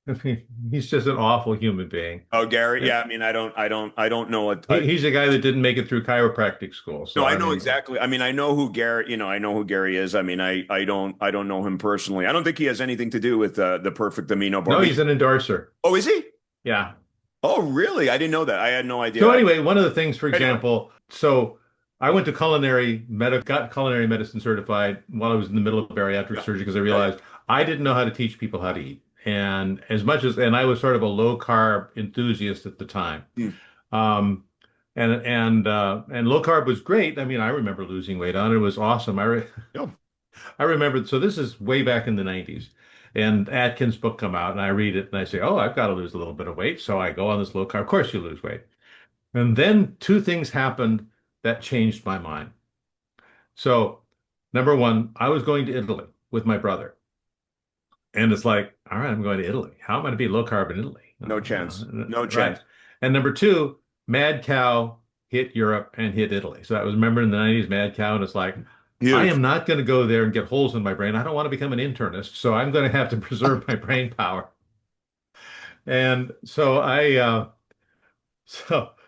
I mean, he's just an awful human being. Oh, Gary. And Yeah, I mean, I don't know what. he's a guy that didn't make it through chiropractic school. No, So I I know mean, exactly. I mean, I know who Gary, I know who Gary is. I mean, I don't know him personally. I don't think he has anything to do with the Perfect Amino bar. no, he's an endorser. Oh, is he? Yeah. Oh, really? I didn't know that. I had no idea. So anyway, one of the things, for Anyway, example, I went to got culinary medicine certified while I was in the middle of bariatric yeah, surgery because I yeah, yeah. realized I didn't know how to teach people how to eat. And I was sort of a low carb enthusiast at the time. Hmm. Um, and low carb was great. I mean, I remember losing weight on it. It was awesome. Yeah. I remember. So this is way back in the 90s, and Atkins' book come out, and I read it, and I say, "Oh, I've got to lose a little bit of weight." So I go on this low carb. Of course, you lose weight. And then two things happened that changed my mind. So number one, I was going to Italy with my brother, and it's like, all right, I'm going to Italy. How am I going to be low carb in Italy? No chance. No Right. chance. And number two, Mad Cow hit Europe and hit Italy. So I was remember in the 90s, Mad Cow, and it's like, I Huge. am not going to go there and get holes in my brain. I don't want to become an internist, so I'm going to have to preserve my brain power. And so I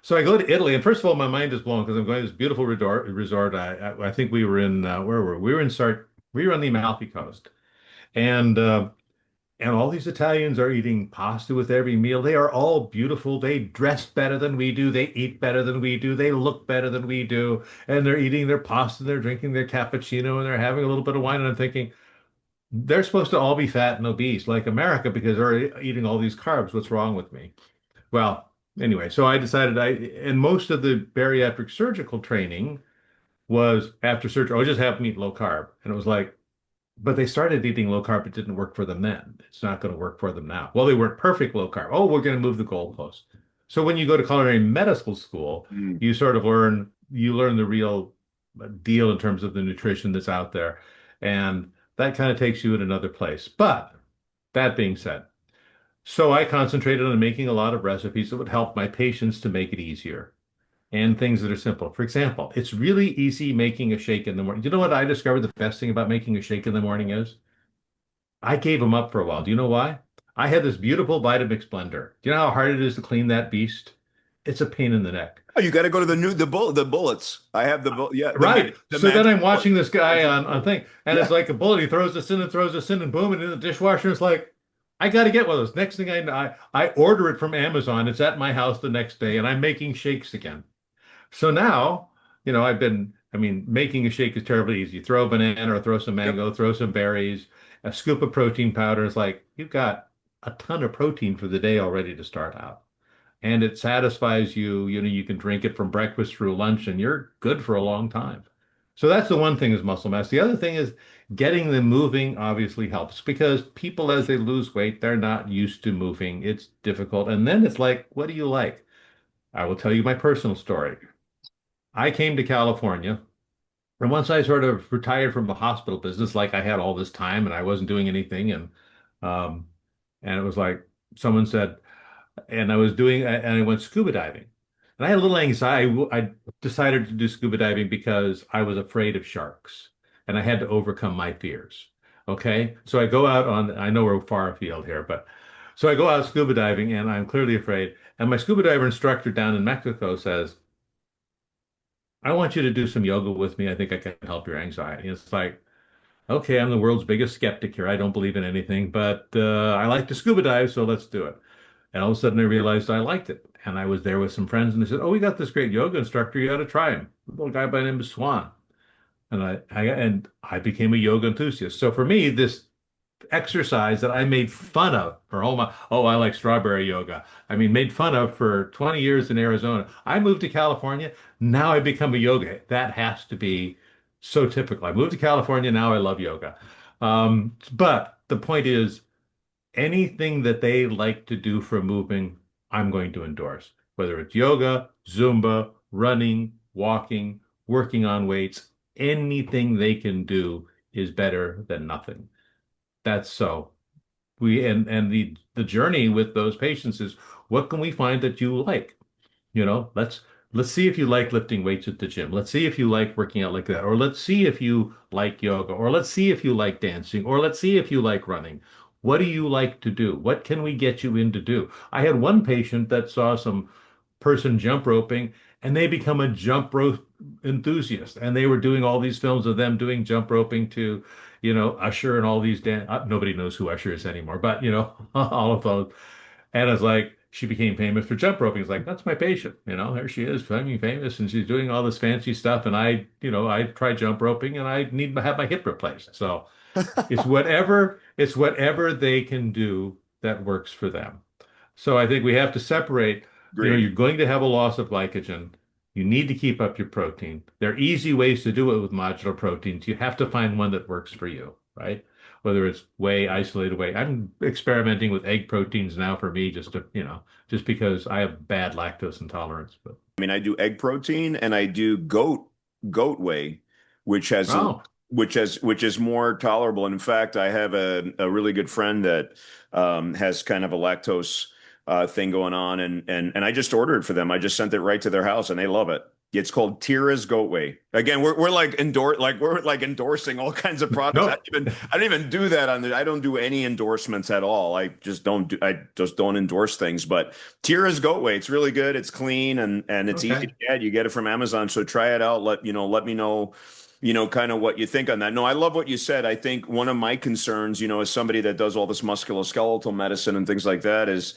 go to Italy, and first of all, my mind is blown because I'm going to this beautiful resort. I think we were in where were we? We were on the Amalfi Coast, and and all these Italians are eating pasta with every meal. They are all beautiful. They dress better than we do. They eat better than we do. They look better than we do. And they're eating their pasta, they're drinking their cappuccino, and they're having a little bit of wine. And I'm thinking, they're supposed to all be fat and obese like America because they're eating all these carbs. What's wrong with me? Well, anyway, so I decided and most of the bariatric surgical training was after surgery, oh, just have them eat low carb. And it was like, but they started eating low carb. It didn't work for them then. It's not going to work for them now. Well, they weren't perfect low carb. Oh, we're going to move the goalpost. So when you go to culinary medical school, Mm. you sort of learn the real deal in terms of the nutrition that's out there. And that kind of takes you in another place. But that being said, so I concentrated on making a lot of recipes that would help my patients to make it easier and things that are simple. For example, it's really easy making a shake in the morning. You know what I discovered the best thing about making a shake in the morning is? I gave them up for a while. Do you know why? I had this beautiful Vitamix blender. Do you know how hard it is to clean that beast? It's a pain in the neck. Oh, you got to go to the bullets. I have yeah, Right. the So then magic I'm bullet. watching this guy Magic on bullet. thing, and it's Yeah. like a bullet. He throws this in and throws this in, and boom, and in the dishwasher. It's like, I got to get one of those. Next thing I know, I order it from Amazon. It's at my house the next day, and I'm making shakes again. So now, I mean, making a shake is terribly easy. Throw a banana or throw some Yep. mango, throw some berries, a scoop of protein powder. It's like you've got a ton of protein for the day already to start out. And it satisfies you. You can drink it from breakfast through lunch and you're good for a long time. So that's the one thing is muscle mass. The other thing is getting them moving obviously helps because people, as they lose weight, they're not used to moving. It's difficult. And then it's like, what do you like? I will tell you my personal story. I came to California, and once I sort of retired from the hospital business, like I had all this time and I wasn't doing anything, um, and it was like someone said, and I went scuba diving, and I had a little anxiety. I decided to do scuba diving because I was afraid of sharks, and I had to overcome my fears. Okay, so I go out on. I know we're far afield here, but so I go out scuba diving, and I'm clearly afraid. And my scuba diver instructor down in Mexico says, I want you to do some yoga with me. I think I can help your anxiety. It's like, okay, I'm the world's biggest skeptic here. I don't believe in anything, but I like to scuba dive, so let's do it. And all of a sudden I realized I liked it. And I was there with some friends and they said, oh, we got this great yoga instructor. You got to try him. A little guy by the name of Swan. And I became a yoga enthusiast. So for me, this exercise that I made fun of for I like strawberry yoga. I mean, made fun of for 20 years in Arizona. I moved to California. Now I become a yoga. That has to be so typical. I moved to California. Now I love yoga. But the point is, anything that they like to do for moving, I'm going to endorse. Whether it's yoga, Zumba, running, walking, working on weights, anything they can do is better than nothing. That's so. The journey with those patients is what can we find that you like? Let's see if you like lifting weights at the gym. Let's see if you like working out like that. Or let's see if you like yoga. Or let's see if you like dancing. Or let's see if you like running. What do you like to do? What can we get you in to do? I had one patient that saw some person jump roping and they become a jump rope enthusiast. And they were doing all these films of them doing jump roping to, Usher and all these nobody knows who Usher is anymore, but all of those. And it's like she became famous for jump roping. It's like, that's my patient. There she is, becoming famous, and she's doing all this fancy stuff. And I try jump roping and I need to have my hip replaced. So it's whatever they can do that works for them. So I think we have to separate, Agreed. you're going to have a loss of glycogen. You need to keep up your protein. There are easy ways to do it with modular proteins. You have to find one that works for you, right? Whether it's whey, isolated whey. I'm experimenting with egg proteins now for me just because I have bad lactose intolerance. But I mean, I do egg protein and I do goat whey, which has a oh, which is more tolerable. And in fact, I have a really good friend that has kind of a lactose thing going on, and I just ordered for them. I just sent it right to their house, and they love it. It's called Tira's Goat Whey. Again, we're like endorsing all kinds of products. no. I don't even do that on the. I don't do any endorsements at all. I just don't endorse things. But Tira's Goat Whey, it's really good. It's clean and it's easy Okay. to get. You get it from Amazon, so try it out. Let me know, kind of what you think on that. No, I love what you said. I think one of my concerns, as somebody that does all this musculoskeletal medicine and things like that, is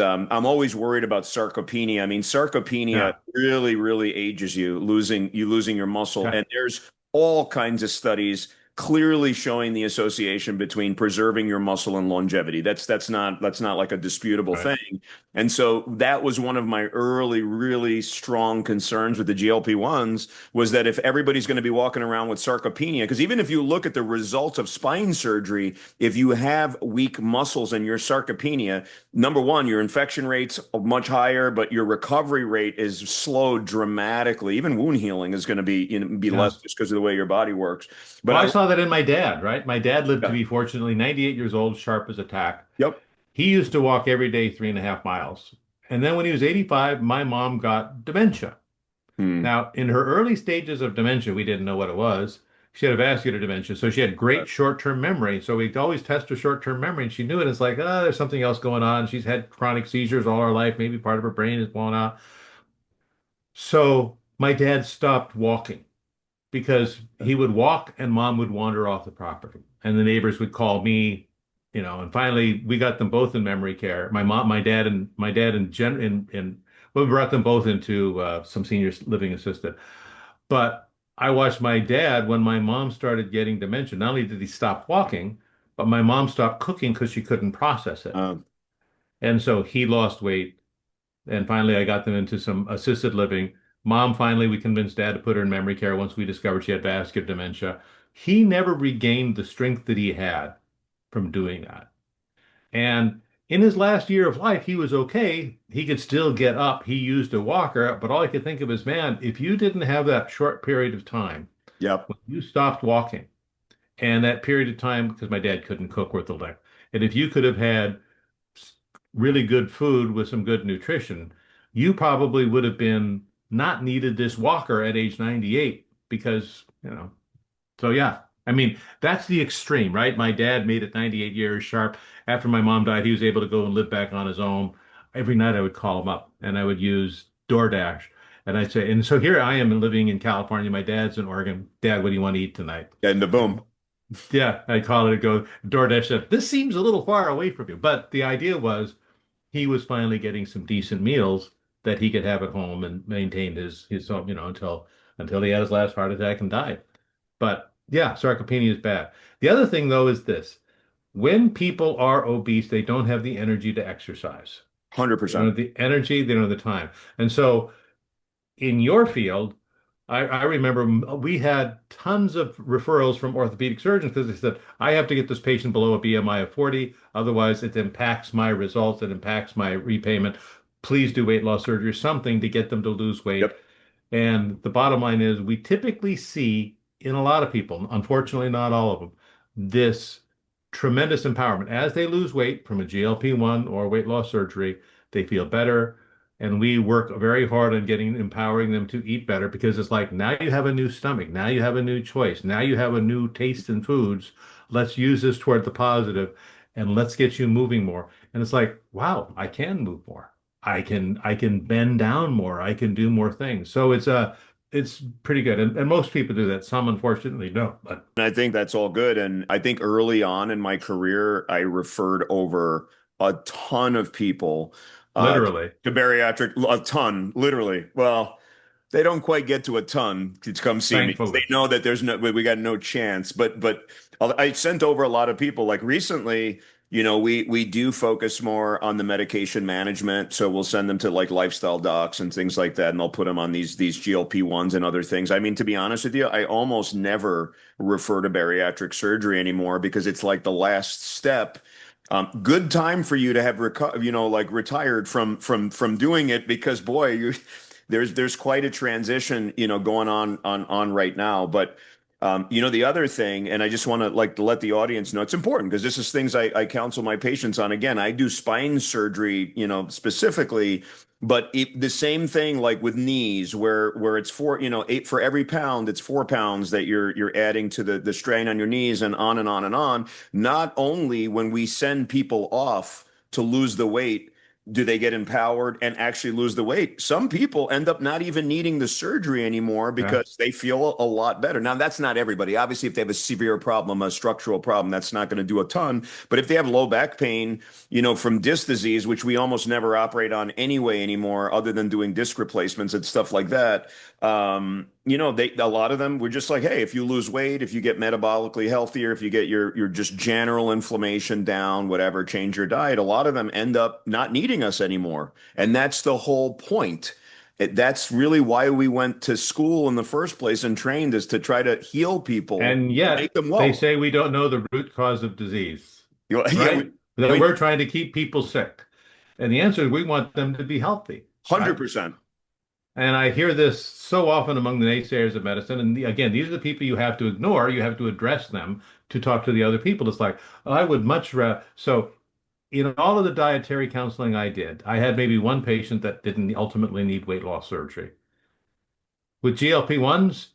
I'm always worried about sarcopenia. I mean, sarcopenia Yeah. really, really ages you, losing your muscle. Okay. And there's all kinds of studies clearly showing the association between preserving your muscle and longevity. That's not like a disputable Right. thing. And so that was one of my early, really strong concerns with the GLP-1s was that if everybody's going to be walking around with sarcopenia, because even if you look at the results of spine surgery, if you have weak muscles and your sarcopenia, number one, your infection rate's much higher, but your recovery rate is slowed dramatically. Even wound healing is going to be Yeah. less just because of the way your body works. But Well, I, I saw that in my dad, right? My dad lived to yeah, be fortunately 98 years old, sharp as a tack. yep. He used to walk every day 3.5 miles. And then when he was 85, my mom got dementia. Hmm. Now, in her early stages of dementia, we didn't know what it was. She had a vascular dementia, so she had great short-term memory. So we'd always test her short-term memory, and she knew it. It's like, oh, there's something else going on. She's had chronic seizures all her life. Maybe part of her brain is blown out. So my dad stopped walking because he would walk and mom would wander off the property. And the neighbors would call me, and finally we got them both in memory care. My dad and well, we brought them both into some senior living assisted. But I watched my dad when my mom started getting dementia. Not only did he stop walking, but my mom stopped cooking because she couldn't process it. Uh, And so he lost weight. And finally, I got them into some assisted living. Mom, finally, we convinced dad to put her in memory care once we discovered she had vascular dementia. He never regained the strength that he had from doing that. And in his last year of life, he was okay. He could still get up. He used a walker, but all I could think of is, man, if you didn't have that short period of time yep. when you stopped walking, and that period of time, because my dad couldn't cook worth a lick, and if you could have had really good food with some good nutrition, you probably would have been not needed this walker at age 98 because, so yeah. I mean, that's the extreme, right? My dad made it 98 years sharp. After my mom died, he was able to go and live back on his own. Every night I would call him up and I would use DoorDash. And I'd say, and so here I am living in California. My dad's in Oregon. Dad, what do you want to eat tonight? And the boom. Yeah, I call it, go, DoorDash said, this seems a little far away from you. But the idea was he was finally getting some decent meals that he could have at home and maintain his home, until he had his last heart attack and died. But yeah, sarcopenia is bad. The other thing though is this. When people are obese, they don't have the energy to exercise. They don't 100%. have the energy, they don't have the time. And so in your field, I remember we had tons of referrals from orthopedic surgeons because they said, I have to get this patient below a BMI of 40. Otherwise, it impacts my results. It impacts my repayment. Please do weight loss surgery, something to get them to lose weight. Yep. And the bottom line is we typically see in a lot of people, unfortunately not all of them, this tremendous empowerment. As they lose weight from a GLP-1 or weight loss surgery, they feel better. And we work very hard on empowering them to eat better because it's like now you have a new stomach, now you have a new choice, now you have a new taste in foods. Let's use this toward the positive and let's get you moving more. And it's like, wow, I can move more. I can bend down more. I can do more things. So it's pretty good. And most people do that. Some unfortunately don't, but And I think that's all good. And I think early on in my career, I referred over a ton of people literally, to bariatric, a ton, literally. Well, they don't quite get to a ton to come see me because they thankfully. know that there's no, we got no chance. But I sent over a lot of people. Like recently, we do focus more on the medication management. So we'll send them to like lifestyle docs and things like that, and they'll put them on these GLP-1s and other things. I mean, to be honest with you, I almost never refer to bariatric surgery anymore because it's like the last step. Good time for you to have like retired from doing it because boy, there's quite a transition, going on right now. But the other thing, and I just want to like to let the audience know it's important because this is things I counsel my patients on. Again, I do spine surgery, specifically, but the same thing like with knees, where it's 8 for every pound, it's 4 pounds that you're adding to the strain on your knees, and on and on and on. Not only when we send people off to lose the weight do they get empowered and actually lose the weight. Some people end up not even needing the surgery anymore Yeah. because they feel a lot better. Now, that's not everybody. Obviously, if they have a severe problem, a structural problem, that's not going to do a ton. But if they have low back pain, from disc disease, which we almost never operate on anyway anymore, other than doing disc replacements and stuff like that, a lot of them were just like, hey, if you lose weight, if you get metabolically healthier, if you get your just general inflammation down, whatever, change your diet, a lot of them end up not needing us anymore. And that's the whole point. That's really why we went to school in the first place and trained, is to try to heal people, And make yet them they well. say we don't know the root cause of disease, Yeah, right? That we we're trying to keep people sick. And the answer is we want them to be healthy, right? 100%. And I hear this so often among the naysayers of medicine. And again, these are the people you have to ignore. You have to address them to talk to the other people. It's like, "Oh, I would much rather." So, in all of the dietary counseling I did, I had maybe one patient that didn't ultimately need weight loss surgery. With GLP-1s,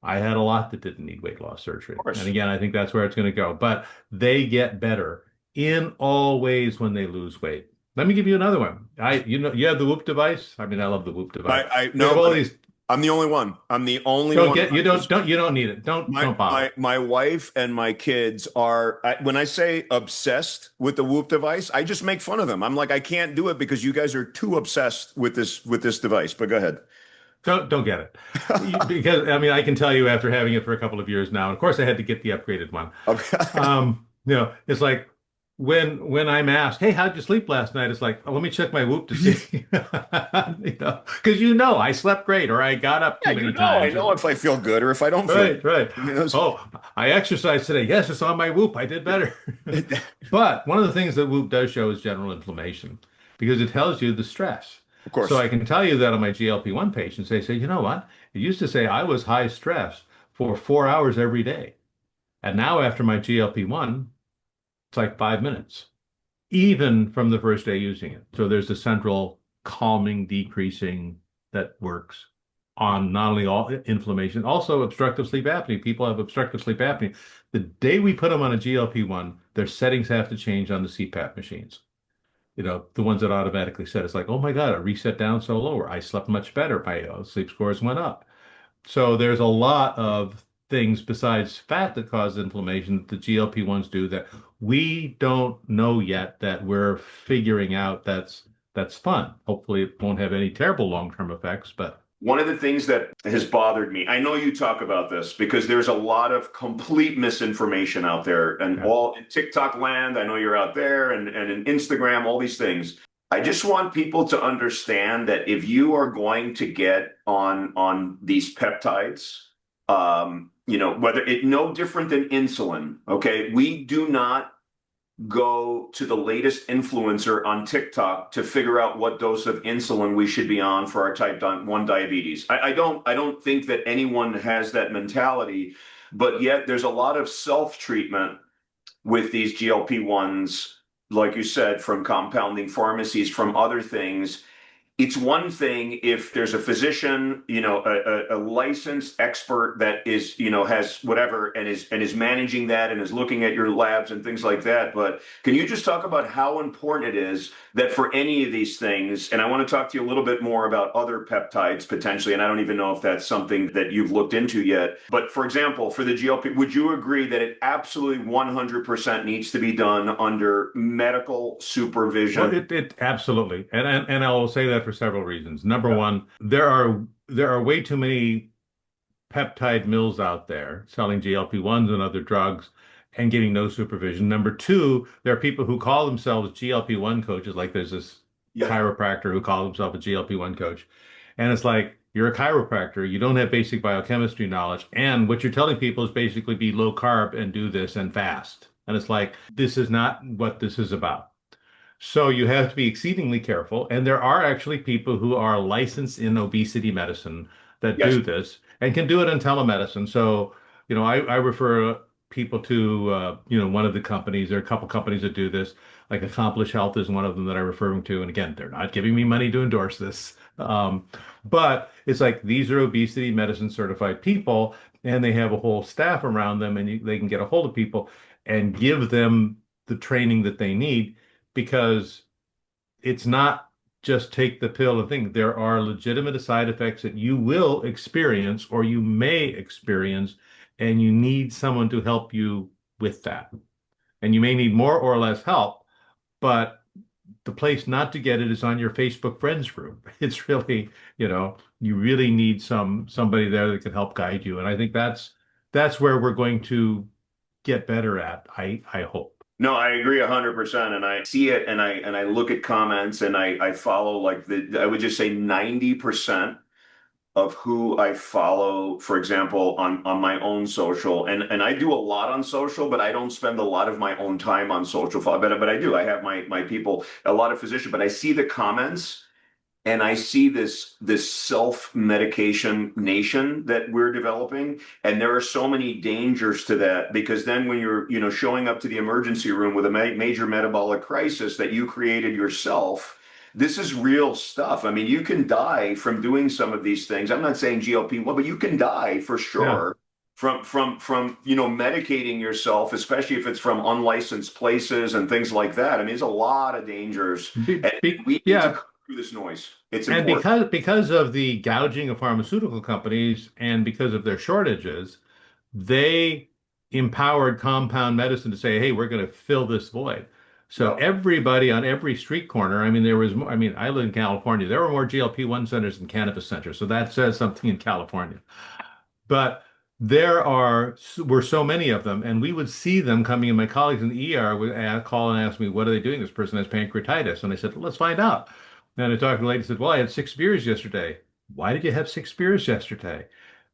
I had a lot that didn't need weight loss surgery. Of And course. again, I think that's where it's going to go. But they get better in all ways when they lose weight. Let me give you another one. You have the Whoop device. I mean, I love the Whoop device. I We have no, all but these. I'm the only one. I'm the only Don't one get you on this. don't need it. Don't bother. My wife and my kids are, when I say obsessed with the Whoop device, I just make fun of them. I'm like, I can't do it because you guys are too obsessed with this device. But go ahead. Don't get it. Because I mean, I can tell you after having it for a couple of years now. Of course, I had to get the upgraded one. Okay. It's like when I'm asked, "Hey, how'd you sleep last night?" It's like, oh, let me check my Whoop to see, because I slept great, or I got up Yeah, too many I times, know or if I feel good or if I don't feel right, good. right. I mean, those, Oh, I exercised today. Yes, it's on my Whoop. I did better. of But one of the things that Whoop does show is general inflammation because it tells you the stress. So course. I can tell you that on my GLP-1 patients, they say, you know what? It used to say I was high stress for 4 hours every day. And now after my GLP-1, it's like 5 minutes, even from the first day using it. So there's a central calming, decreasing that works on not only all inflammation, also obstructive sleep apnea. People have obstructive sleep apnea. The day we put them on a GLP-1, their settings have to change on the CPAP machines. The ones that automatically set. It's like, oh my God, it reset down so lower. I slept much better. My sleep scores went up. So there's a lot of things besides fat that cause inflammation that the GLP-1s do that we don't know yet that we're figuring out that's fun. Hopefully it won't have any terrible long-term effects, but One of the things that has bothered me, I know you talk about this because there's a lot of complete misinformation out there and yeah. all in TikTok land. I know you're out there and in Instagram, all these things. I just want people to understand that if you are going to get on these peptides, whether it no different than insulin, okay, we do not go to the latest influencer on TikTok to figure out what dose of insulin we should be on for our type 1 diabetes. I don't think that anyone has that mentality, but yet there's a lot of self-treatment with these GLP-1s, like you said, from compounding pharmacies, from other things. It's one thing if there's a physician, a licensed expert that is, has whatever and is managing that and is looking at your labs and things like that. But can you just talk about how important it is that for any of these things, and I want to talk to you a little bit more about other peptides potentially, and I don't even know if that's something that you've looked into yet. But for example, for the GLP, would you agree that it absolutely 100% needs to be done under medical Well, supervision? it absolutely, and I will say that for several reasons. Number Yeah. one, there are way too many peptide mills out there selling GLP-1s and other drugs and getting no supervision. Number two, there are people who call themselves GLP-1 coaches, like there's this Yeah. chiropractor who calls himself a GLP-1 coach. And it's like, you're a chiropractor, you don't have basic biochemistry knowledge, and what you're telling people is basically be low carb and do this and fast. And it's like, this is not what this is about. So you have to be exceedingly careful. And there are actually people who are licensed in obesity medicine that Yes. do this and can do it in telemedicine. So, I refer people to, one of the companies. There are a couple companies that do this. Like Accomplish Health is one of them that I refer them to. And again, they're not giving me money to endorse this. But it's like these are obesity medicine certified people, and they have a whole staff around them, and they can get a hold of people and give them the training that they need because it's not just take the pill and think. There are legitimate side effects that you will experience or you may experience, and you need someone to help you with that. And you may need more or less help, but the place not to get it is on your Facebook friends group. It's really, you really need somebody there that can help guide you. And I think that's where we're going to get better at, I hope. No, I agree 100%. And I see it and I look at comments and I follow like I would just say 90% of who I follow, for example, on my own social. And I do a lot on social, but I don't spend a lot of my own time on social. But I do. I have my people, a lot of physicians, but I see the comments and I see this self-medication nation that we're developing, and there are so many dangers to that because then when you're, showing up to the emergency room with a major metabolic crisis that you created yourself, this is real stuff. I mean, you can die from doing some of these things. I'm not saying GLP-1, but you can die for Yeah. sure from medicating yourself, especially if it's from unlicensed places and things like that. I mean, there's a lot of dangers, and we need to Yeah. cut through this noise. It's And important. because of the gouging of pharmaceutical companies and because of their shortages, they empowered compound medicine to say, hey, we're going to fill this void. So Yep. everybody on every street corner, I mean, there was more, I mean, I live in California. There were more GLP-1 centers than cannabis centers. So that says something in California. But were so many of them, and we would see them coming in. My colleagues in the ER would call and ask me, "What are they doing? This person has pancreatitis." And I said, "Let's find out." And I talked to the lady and said, "Well, I had 6 beers yesterday." "Why did you have 6 beers yesterday?"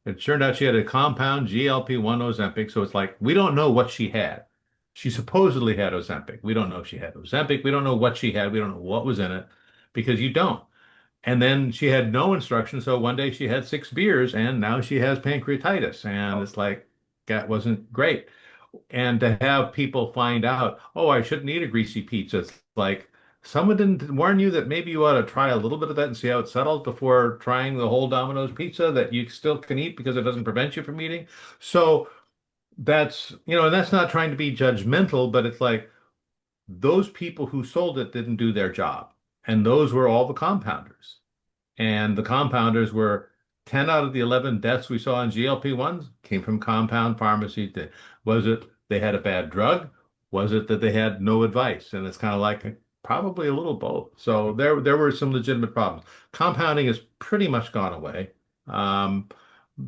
It turned out she had a compound GLP-1 Ozempic. So it's like we don't know what she had. She supposedly had Ozempic. We don't know if she had Ozempic. We don't know what she had. We don't know what was in it because you don't. And then she had no instruction. So one day she had 6 beers and now she has pancreatitis. And it's like, that wasn't great. And to have people find out, oh, I shouldn't eat a greasy pizza. It's like, someone didn't warn you that maybe you ought to try a little bit of that and see how it settles before trying the whole Domino's pizza that you still can eat because it doesn't prevent you from eating. So and that's not trying to be judgmental, but it's like those people who sold it didn't do their job. And those were all the compounders. And the compounders were 10 out of the 11 deaths we saw in GLP-1s came from compound pharmacy. Was it they had a bad drug? Was it that they had no advice? And it's kind of like probably a little both. So there were some legitimate problems. Compounding has pretty much gone away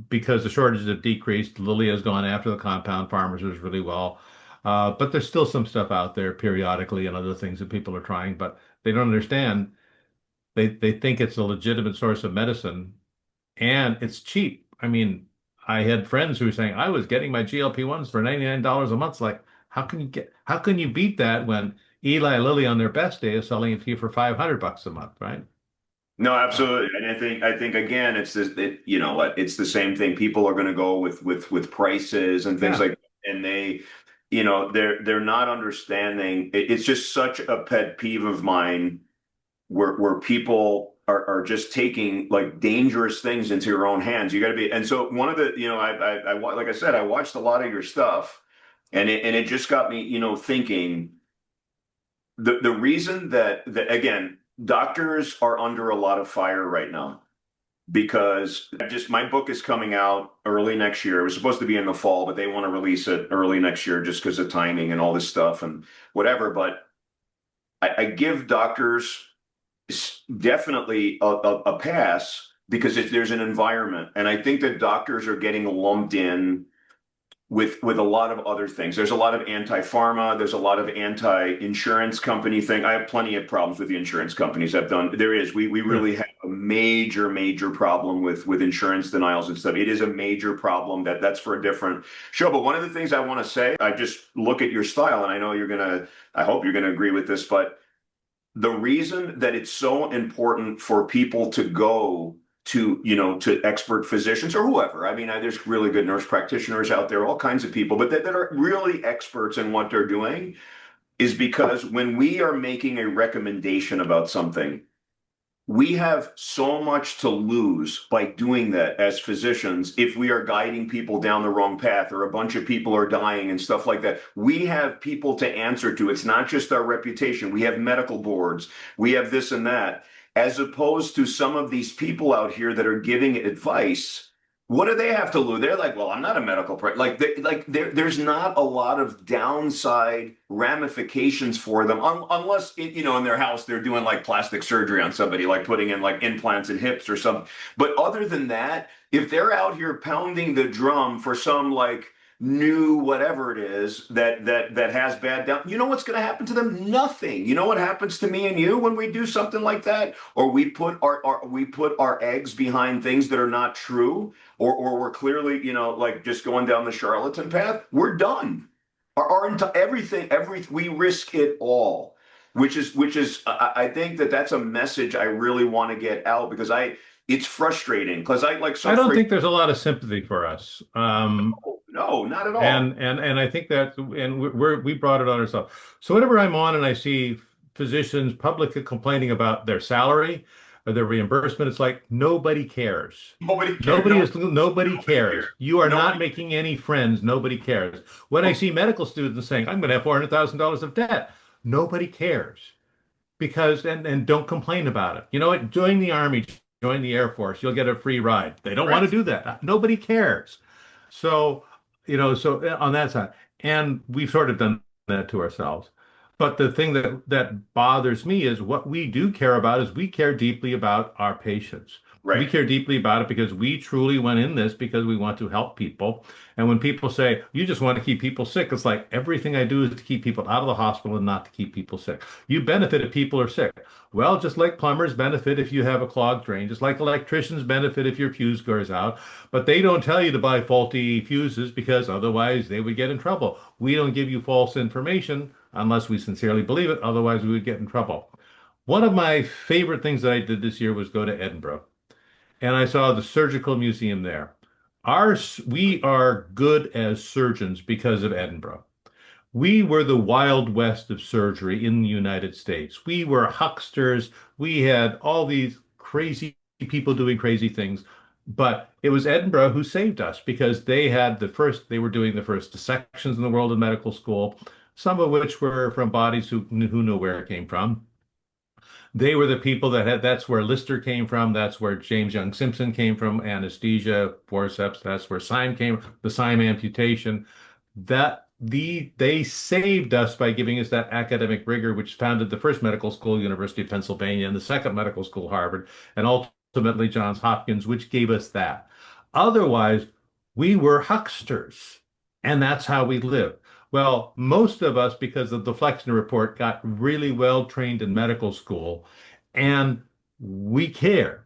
because the shortages have decreased. Lilly has gone after the compound farmers really well. But there's still some stuff out there periodically and other things that people are trying, but they don't understand they think it's a legitimate source of medicine and it's cheap. I mean, I had friends who were saying I was getting my GLP-1s for $99 a month. It's like, how can you beat that when Eli Lilly on their best day is selling it to you for $500 a month, right? No, Uh, absolutely. And I think again, it's this, you know what, it's the same thing. People are going to go with prices and things yeah. like that. And they're not understanding. It's just such a pet peeve of mine where people are just taking like dangerous things into your own hands. You got to be, and so one of the, like I said, I watched a lot of your stuff, and it just got me, thinking the reason that again, doctors are under a lot of fire right now because just my book is coming out early next year. It was supposed to be in the fall, but they want to release it early next year just because of timing and all this stuff and whatever. But I give doctors definitely a pass because there's an environment, and I think that doctors are getting lumped in with a lot of other things. There's a lot of anti-pharma. There's a lot of anti-insurance company thing. I have plenty of problems with the insurance companies. We Sure. really have a major problem with insurance denials and stuff. It is a major problem that's for a different show. But one of the things I want to say, I just look at your style, and I hope you're gonna agree with this, but the reason that it's so important for people to go to expert physicians or whoever. I mean, there's really good nurse practitioners out there, all kinds of people, but that are really experts in what they're doing is because when we are making a recommendation about something, we have so much to lose by doing that as physicians if we are guiding people down the wrong path or a bunch of people are dying and stuff like that. We have people to answer to. It's not just our reputation. We have medical boards. We have this and that, as opposed to some of these people out here that are giving advice What do they have to lose? They're like, well, I'm not a medical pro. There's not a lot of downside ramifications for them, unless in their house they're doing like plastic surgery on somebody, like putting in like implants in hips or something. But other than that, if they're out here pounding the drum for some like new whatever it is that has bad down, you know what's going to happen to them? Nothing. You know what happens to me and you when we do something like that, or we put our eggs behind things that are not true, or we're clearly, like just going down the charlatan path, we're done. We risk it all, which is I think that that's a message I really want to get out because it's frustrating because I like I so don't freak. think there's a lot of sympathy for us. No, not at all. And I think that, and we brought it on ourselves. So whenever I'm on and I see physicians publicly complaining about their salary or their reimbursement, it's like nobody cares. Nobody cares. No, Nobody nobody cares. cares. You are not Nobody. making any friends. Nobody cares. When I Oh, see medical students saying, I'm going to have $400,000 of debt, nobody cares because and don't complain about it. You know what? Join the army, join the Air Force. You'll get a free ride. They don't want to correct. do that. Nobody cares. So, on that side, and we've sort of done that to ourselves. But the thing that bothers me is what we do care about is we care deeply about our patients. We Right. care deeply about it because we truly went in this because we want to help people. And when people say, you just want to keep people sick, it's like everything I do is to keep people out of the hospital and not to keep people sick. You benefit if people are sick. Well, just like plumbers benefit if you have a clogged drain, just like electricians benefit if your fuse goes out. But they don't tell you to buy faulty fuses because otherwise they would get in trouble. We don't give you false information unless we sincerely believe it. Otherwise, we would get in trouble. One of my favorite things that I did this year was go to Edinburgh, and I saw the surgical museum there. We are good as surgeons because of Edinburgh. We were the Wild West of surgery in the United States. We were hucksters. We had all these crazy people doing crazy things. But it was Edinburgh who saved us because they were doing the first dissections in the world in medical school, some of which were from bodies who knew where it came from. They were the people that's where Lister came from. That's where James Young Simpson came from, anesthesia, forceps. That's where Syme came, the Syme amputation. They saved us by giving us that academic rigor, which founded the first medical school, University of Pennsylvania, and the second medical school, Harvard, and ultimately Johns Hopkins, which gave us that. Otherwise, we were hucksters, and that's how we lived. Well, most of us, because of the Flexner report, got really well trained in medical school, and we care.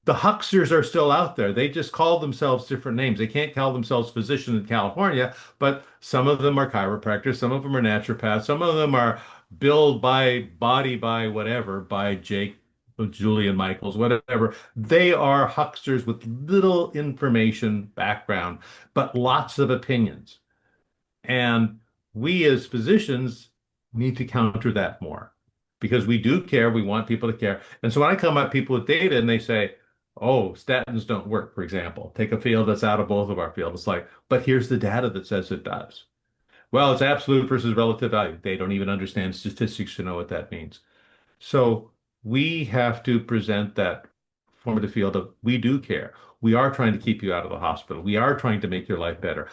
The hucksters are still out there. They just call themselves different names. They can't call themselves physicians in California, but some of them are chiropractors, some of them are naturopaths, some of them are billed by body by whatever, by Jake, Julian Michaels, whatever. They are hucksters with little information background, but lots of opinions. And we as physicians need to counter that more because we do care. We want people to care. And so when I come at people with data and they say, oh, statins don't work, for example, take a field that's out of both of our fields. It's like, but here's the data that says it does. Well, it's absolute versus relative value. They don't even understand statistics to know what that means. So we have to present that formative field of we do care. We are trying to keep you out of the hospital. We are trying to make your life better.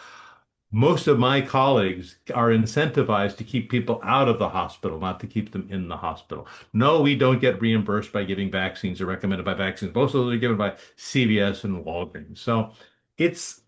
Most of my colleagues are incentivized to keep people out of the hospital, not to keep them in the hospital. No, we don't get reimbursed by giving vaccines or recommended by vaccines. Most of those are given by CVS and Walgreens. So it's,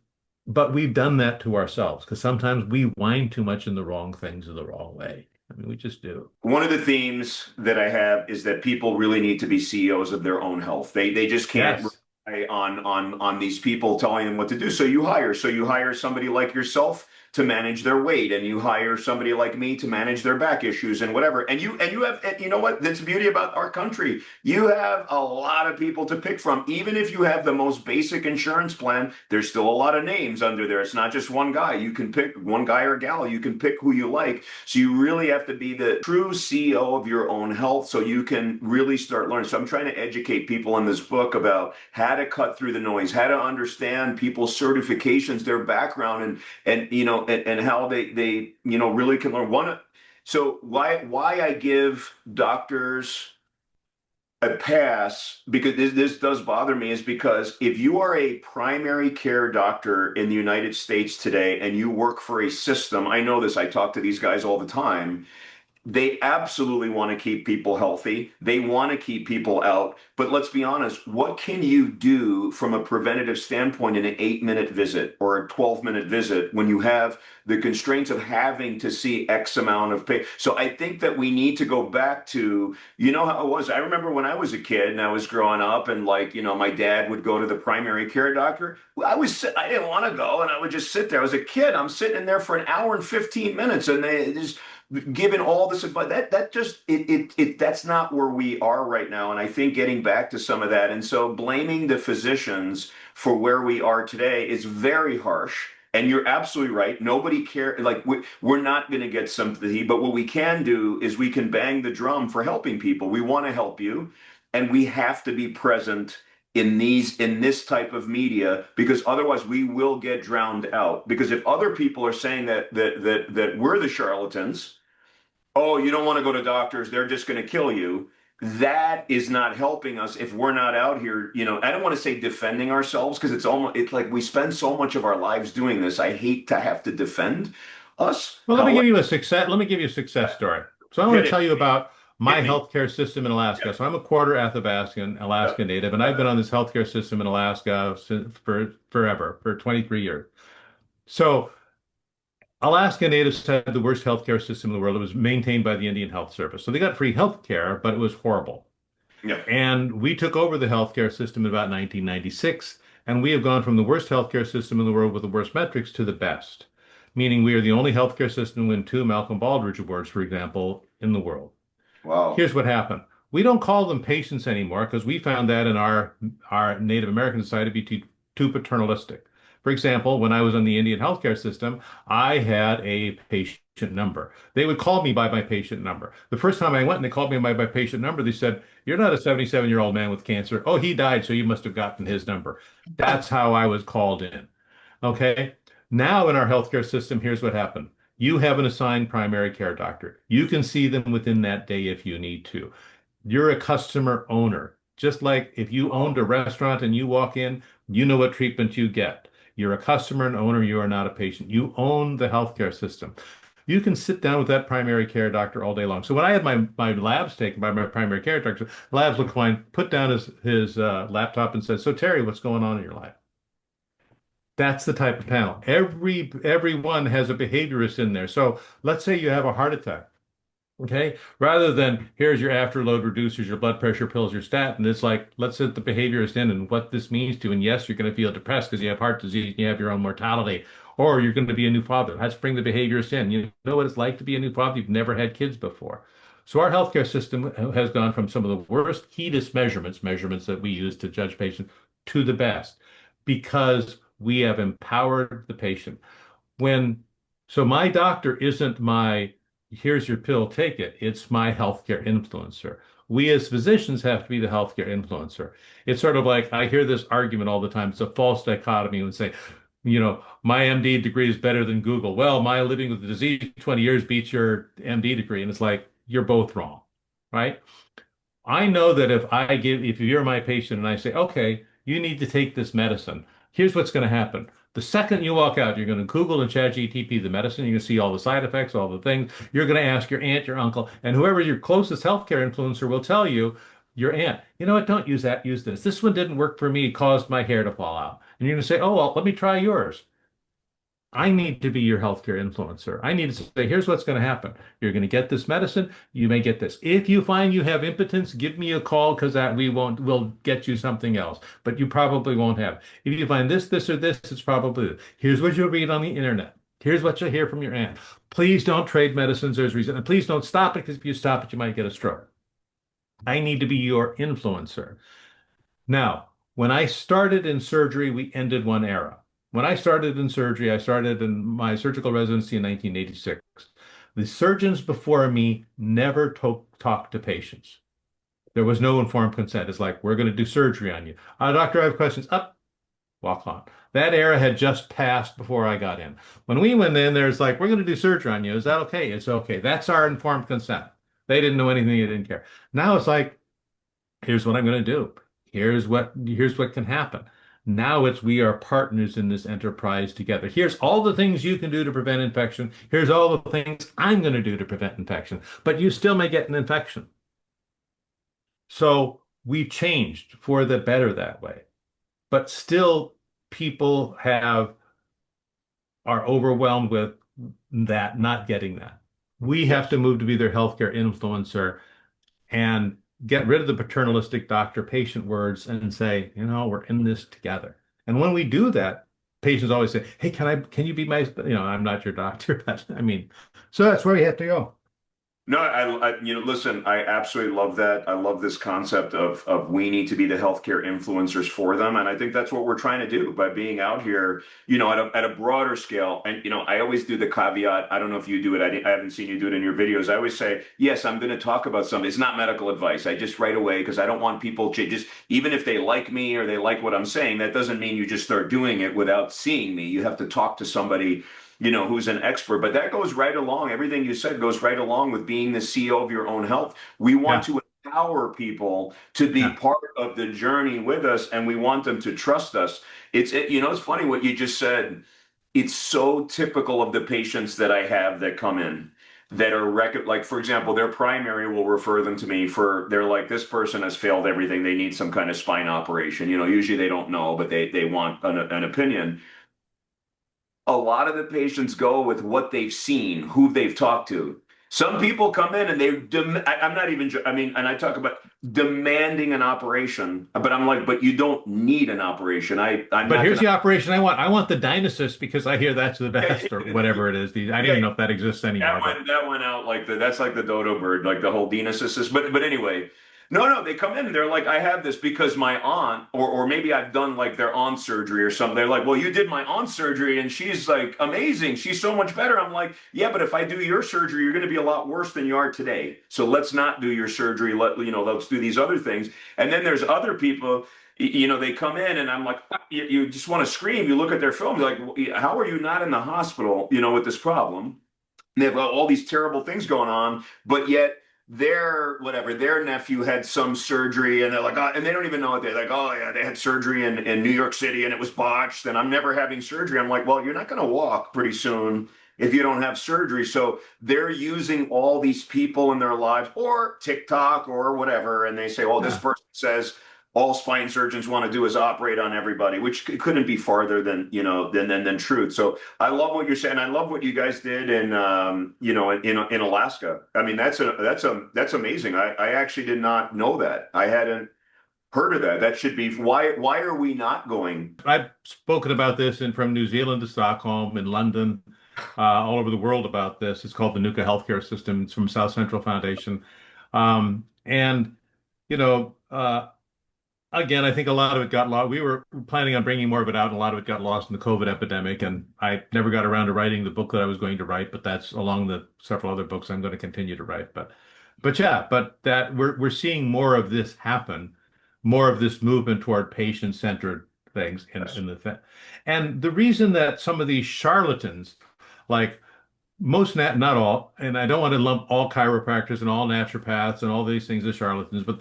but we've done that to ourselves because sometimes we whine too much in the wrong things in the wrong way. I mean, we just do. One of the themes that I have is that people really need to be CEOs of their own health. They just can't Yes. rely on these people telling them what to do. So you hire somebody like yourself to manage their weight, and you hire somebody like me to manage their back issues and whatever. And you have, and you know what? That's the beauty about our country. You have a lot of people to pick from. Even if you have the most basic insurance plan, there's still a lot of names under there. It's not just one guy. You can pick one guy or gal. You can pick who you like. So you really have to be the true CEO of your own health so you can really start learning. So I'm trying to educate people in this book about how to cut through the noise, how to understand people's certifications, their background, and how they really can learn. So why I give doctors a pass because this does bother me is because if you are a primary care doctor in the United States today and you work for a system, I know this, I talk to these guys all the time. They absolutely want to keep people healthy. They want to keep people out. But let's be honest, what can you do from a preventative standpoint in an 8-minute visit or a 12-minute visit when you have the constraints of having to see X amount of pay? So I think that we need to go back to, you know how it was. I remember when I was a kid and I was growing up and like, my dad would go to the primary care doctor. I didn't want to go and I would just sit there. I was a kid. I'm sitting in there for an hour and 15 minutes and they just given all this advice that just that's not where we are right now, and I think getting back to some of that, and so blaming the physicians for where we are today is very harsh. And you're absolutely right, nobody care, like we're not going to get sympathy, but what we can do is we can bang the drum for helping people. We want to help you, and we have to be present in this type of media, because otherwise we will get drowned out, because if other people are saying that we're the charlatans, oh, you don't want to go to doctors, they're just going to kill you. That is not helping us if we're not out here. I don't want to say defending ourselves because it's like we spend so much of our lives doing this. I hate to have to defend us. Well, However, let me give you a success story. So I want hit to it, tell you about my hit me. healthcare system in Yeah, Alaska. So I'm a quarter Athabascan, yeah. Alaska native, and I've been on this healthcare system in Alaska for forever, for 23 years. So Alaska natives had the worst healthcare system in the world. It was maintained by the Indian Health Service. So they got free healthcare, but it was horrible. Yeah. And we took over the healthcare system in about 1996, and we have gone from the worst healthcare system in the world with the worst metrics to the best, meaning we are the only healthcare system to win two Malcolm Baldrige Awards, for example, in the world. Wow. Here's what happened. We don't call them patients anymore because we found that in our Native American society to be too paternalistic. For example, when I was in the Indian healthcare system, I had a patient number. They would call me by my patient number. The first time I went and they called me by my patient number, they said, "You're not a 77-year-old man with cancer. Oh, he died, so you must have gotten his number." That's how I was called in. Okay. Now in our healthcare system, here's what happened. You have an assigned primary care doctor. You can see them within that day if you need to. You're a customer owner. Just like if you owned a restaurant and you walk in, you know what treatment you get. You're a customer and owner. You are not a patient. You own the healthcare system. You can sit down with that primary care doctor all day long. So when I had my labs taken by my primary care doctor, the labs looked fine, put down his laptop and said, "So Terry, what's going on in your life?" That's the type of panel. Everyone has a behaviorist in there. So let's say you have a heart attack. Okay. Rather than here's your afterload reducers, your blood pressure pills, your statin, it's like, let's set the behaviorist in and what this means to. And yes, you're going to feel depressed because you have heart disease and you have your own mortality, or you're going to be a new father. Let's bring the behaviorist in. You know what it's like to be a new father? You've never had kids before. So our healthcare system has gone from some of the worst HEDIS measurements that we use to judge patients, to the best because we have empowered the patient. When, so my doctor isn't my, here's your pill, take it. It's my healthcare influencer. We as physicians have to be the healthcare influencer. It's sort of like I hear this argument all the time. It's a false dichotomy when say, my MD degree is better than Google. Well, my living with the disease 20 years beats your MD degree. And it's like, you're both wrong, right? I know that if you're my patient and I say, okay, you need to take this medicine, here's what's going to happen. The second you walk out, you're going to Google and chat GTP the medicine. You're going to see all the side effects, all the things. You're going to ask your aunt, your uncle, and whoever your closest healthcare influencer will tell you, your aunt, you know what, don't use that, use this. This one didn't work for me, it caused my hair to fall out. And you're going to say, oh, well, let me try yours. I need to be your healthcare influencer. I need to say, here's what's going to happen. You're going to get this medicine. You may get this. If you find you have impotence, give me a call because we'll get you something else. But you probably won't have. If you find this, or this, it's probably this. Here's what you'll read on the internet. Here's what you'll hear from your aunt. Please don't trade medicines. There's reason. And please don't stop it because if you stop it, you might get a stroke. I need to be your influencer. Now, when I started in surgery, we ended one era. When I started in surgery, I started in my surgical residency in 1986. The surgeons before me never talked to patients. There was no informed consent. It's like, we're going to do surgery on you. Doctor, I have questions. Up, walk on. That era had just passed before I got in. When we went in, there's like, we're going to do surgery on you. Is that okay? It's okay. That's our informed consent. They didn't know anything. They didn't care. Now it's like, Here's what I'm going to do. Here's what can happen. Now it's we are partners in this enterprise together. Here's all the things you can do to prevent infection. Here's all the things I'm going to do to prevent infection. But you still may get an infection. So we've changed for the better that way. But still people have are overwhelmed with that, not getting that. We have to Yes. move to be their healthcare influencer and get rid of the paternalistic doctor-patient words and say, we're in this together. And when we do that, patients always say, "Hey, can you be my, I'm not your doctor," but I mean, so that's where you have to go. No, listen, I absolutely love that. I love this concept of we need to be the healthcare influencers for them, and I think that's what we're trying to do by being out here, at a broader scale. And I always do the caveat. I don't know if you do it. I haven't seen you do it in your videos. I always say, yes, I'm going to talk about something. It's not medical advice. I just right away because I don't want people to just even if they like me or they like what I'm saying, that doesn't mean you just start doing it without seeing me. You have to talk to somebody who's an expert. But that goes right along. Everything you said goes right along with being the CEO of your own health. We want Yeah, to empower people to be yeah, part of the journey with us, and we want them to trust us. It's funny what you just said. It's so typical of the patients that I have that come in that are like for example their primary will refer them to me for they're like this person has failed everything, they need some kind of spine operation. Usually they don't know, but they want an opinion. A lot of the patients go with what they've seen, who they've talked to. Some people come in and I'm not even, I mean, and I talk about demanding an operation, but I'm like, but you don't need an operation. I'm but not here's going the operation I want. I want the Dynasis because I hear that's the best, or to, whatever it is. I don't yeah, even know if that exists that anymore, but went that went out like that's like the dodo bird, like the whole Denasis. But anyway, no, they come in and they're like, I have this because my aunt, or maybe I've done like their aunt surgery or something. They're like, well, you did my aunt surgery and she's like amazing. She's so much better. I'm like, yeah, but if I do your surgery, you're going to be a lot worse than you are today. So let's not do your surgery. Let's do these other things. And then there's other people. They come in and I'm like, you just want to scream. You look at their film, you're like, how are you not in the hospital, with this problem? They have all these terrible things going on, but yet their nephew had some surgery, and they're like, oh, and they don't even know it. They're like, oh yeah, they had surgery in New York City and it was botched, and I'm never having surgery. I'm like, well, you're not going to walk pretty soon if you don't have surgery. So they're using all these people in their lives or TikTok or whatever, and they say, oh, this yeah. person says all spine surgeons want to do is operate on everybody, which couldn't be farther than truth. So I love what you're saying. I love what you guys did in Alaska. I mean, that's amazing. I actually did not know that. I hadn't heard of that. That should be why are we not going? I've spoken about this in from New Zealand to Stockholm and London, all over the world about this. It's called the Nuka Healthcare System. It's from South Central Foundation. And, you know, again, I think a lot of it got lost. We were planning on bringing more of it out, and a lot of it got lost in the COVID epidemic. And I never got around to writing the book that I was going to write, but that's along the several other books I'm going to continue to write. But yeah, but that we're seeing more of this happen, more of this movement toward patient-centered things in the thing. And the reason that some of these charlatans, like most not all, and I don't want to lump all chiropractors and all naturopaths and all these things as charlatans, but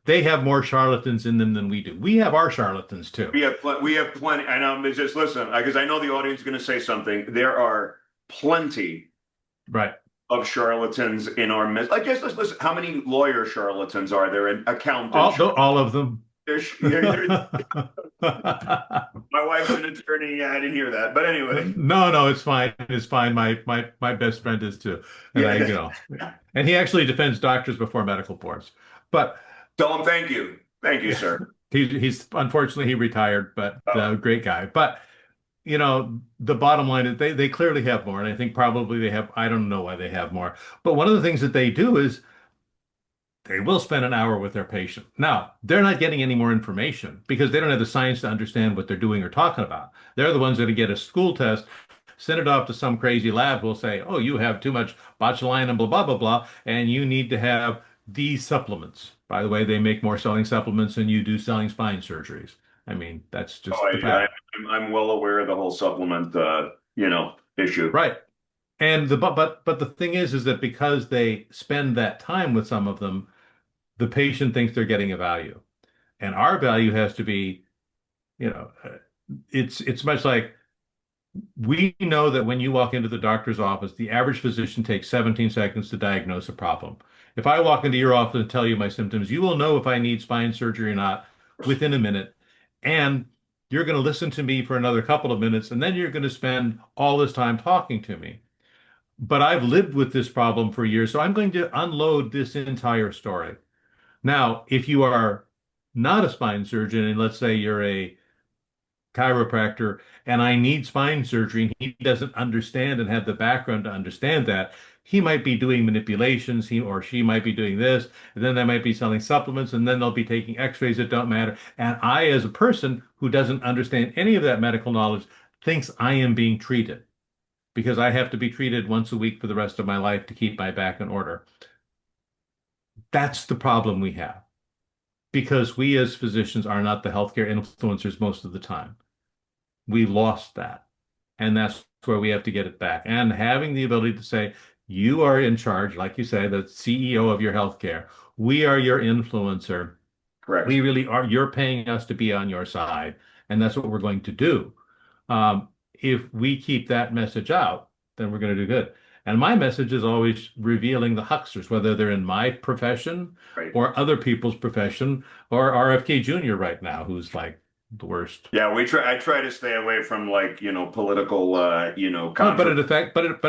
they have more charlatans in them than we do. We have our charlatans too. We have plenty. I know. Just listen, because I know the audience is going to say something. There are plenty Right. of charlatans in our midst. I guess let's listen. How many lawyer charlatans are there? And accountant. All of them. My wife's an attorney. Yeah, I didn't hear that. But anyway, No, it's fine. It's fine. My best friend is too. And yeah. and he actually defends doctors before medical boards. But Tell him thank you. Thank you, sir. he's unfortunately he retired, but Oh, great guy. But the bottom line is they clearly have more, and I think probably they have, I don't know why they have more. But one of the things that they do is they will spend an hour with their patient. Now, they're not getting any more information because they don't have the science to understand what they're doing or talking about. They're the ones that get a school test, send it off to some crazy lab who will say, oh, you have too much botulinum, blah, blah, blah, blah, and you need to have these supplements. By the way, they make more selling supplements than you do selling spine surgeries. I mean, that's oh, just the fact. I'm well aware of the whole supplement, issue. Right. And but the thing is that because they spend that time with some of them, the patient thinks they're getting a value. And our value has to be, it's much like we know that when you walk into the doctor's office, the average physician takes 17 seconds to diagnose a problem. If I walk into your office and tell you my symptoms, you will know if I need spine surgery or not within a minute. And you're going to listen to me for another couple of minutes, and then you're going to spend all this time talking to me. But I've lived with this problem for years, so I'm going to unload this entire story. Now, if you are not a spine surgeon, and let's say you're a chiropractor and I need spine surgery and he doesn't understand and have the background to understand that, he might be doing manipulations, he or she might be doing this, and then they might be selling supplements, and then they'll be taking x-rays that don't matter. And I, as a person who doesn't understand any of that medical knowledge, thinks I am being treated because I have to be treated once a week for the rest of my life to keep my back in order. That's the problem we have because we as physicians are not the healthcare influencers most of the time. We lost that. And that's where we have to get it back. And having the ability to say, you are in charge, like you say, the CEO of your healthcare. We are your influencer. Correct. We really are, you're paying us to be on your side. And that's what we're going to do. If we keep that message out, then we're going to do good. And my message is always revealing the hucksters, whether they're in my profession Right. or other people's profession or RFK Jr. right now, who's like the worst. Yeah, I try to stay away from like, political Oh, but controversy.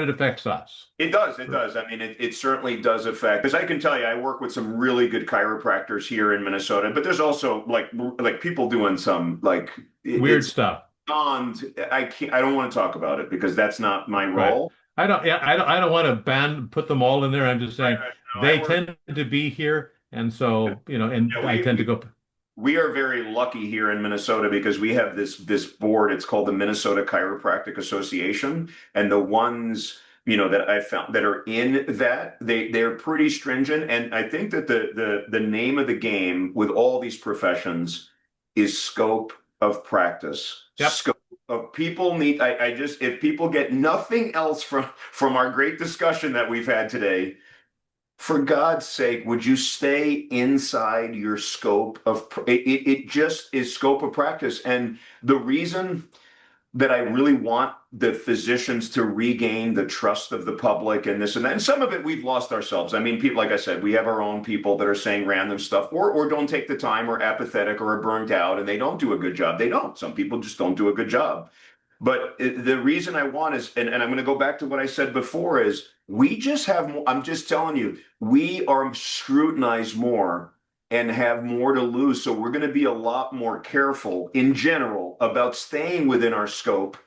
it affects us. It does. It does. I mean, it certainly does affect, because I can tell you, I work with some really good chiropractors here in Minnesota, but there's also like people doing some like Weird it's stuff. beyond. I don't want to talk about it because that's not my Right. role. I don't want to put them all in there. I'm just Right, saying right. No, I they work. tend to be here. And so, and Yeah, I tend to go, we are very lucky here in Minnesota because we have this board. It's called the Minnesota Chiropractic Association, and the ones that I found that are in that they're pretty stringent. And I think that the name of the game with all these professions is scope of practice. yep. Scope of people need. I just if people get nothing else from our great discussion that we've had today, for God's sake, would you stay inside your scope of it just is scope of practice. And the reason that I really want the physicians to regain the trust of the public and this and that. And some of it we've lost ourselves. I mean, people, like I said, we have our own people that are saying random stuff or don't take the time or apathetic or are burnt out and they don't do a good job. They don't. Some people just don't do a good job. But the reason I want is, and I'm going to go back to what I said before, is we just have more, I'm just telling you, we are scrutinized more and have more to lose. So we're going to be a lot more careful in general about staying within our scope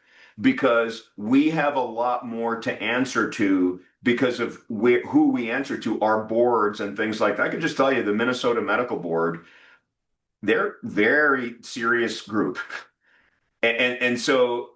because we have a lot more to answer to because of who we answer to, our boards and things like that. I can just tell you the Minnesota Medical Board, they're very serious group. And so,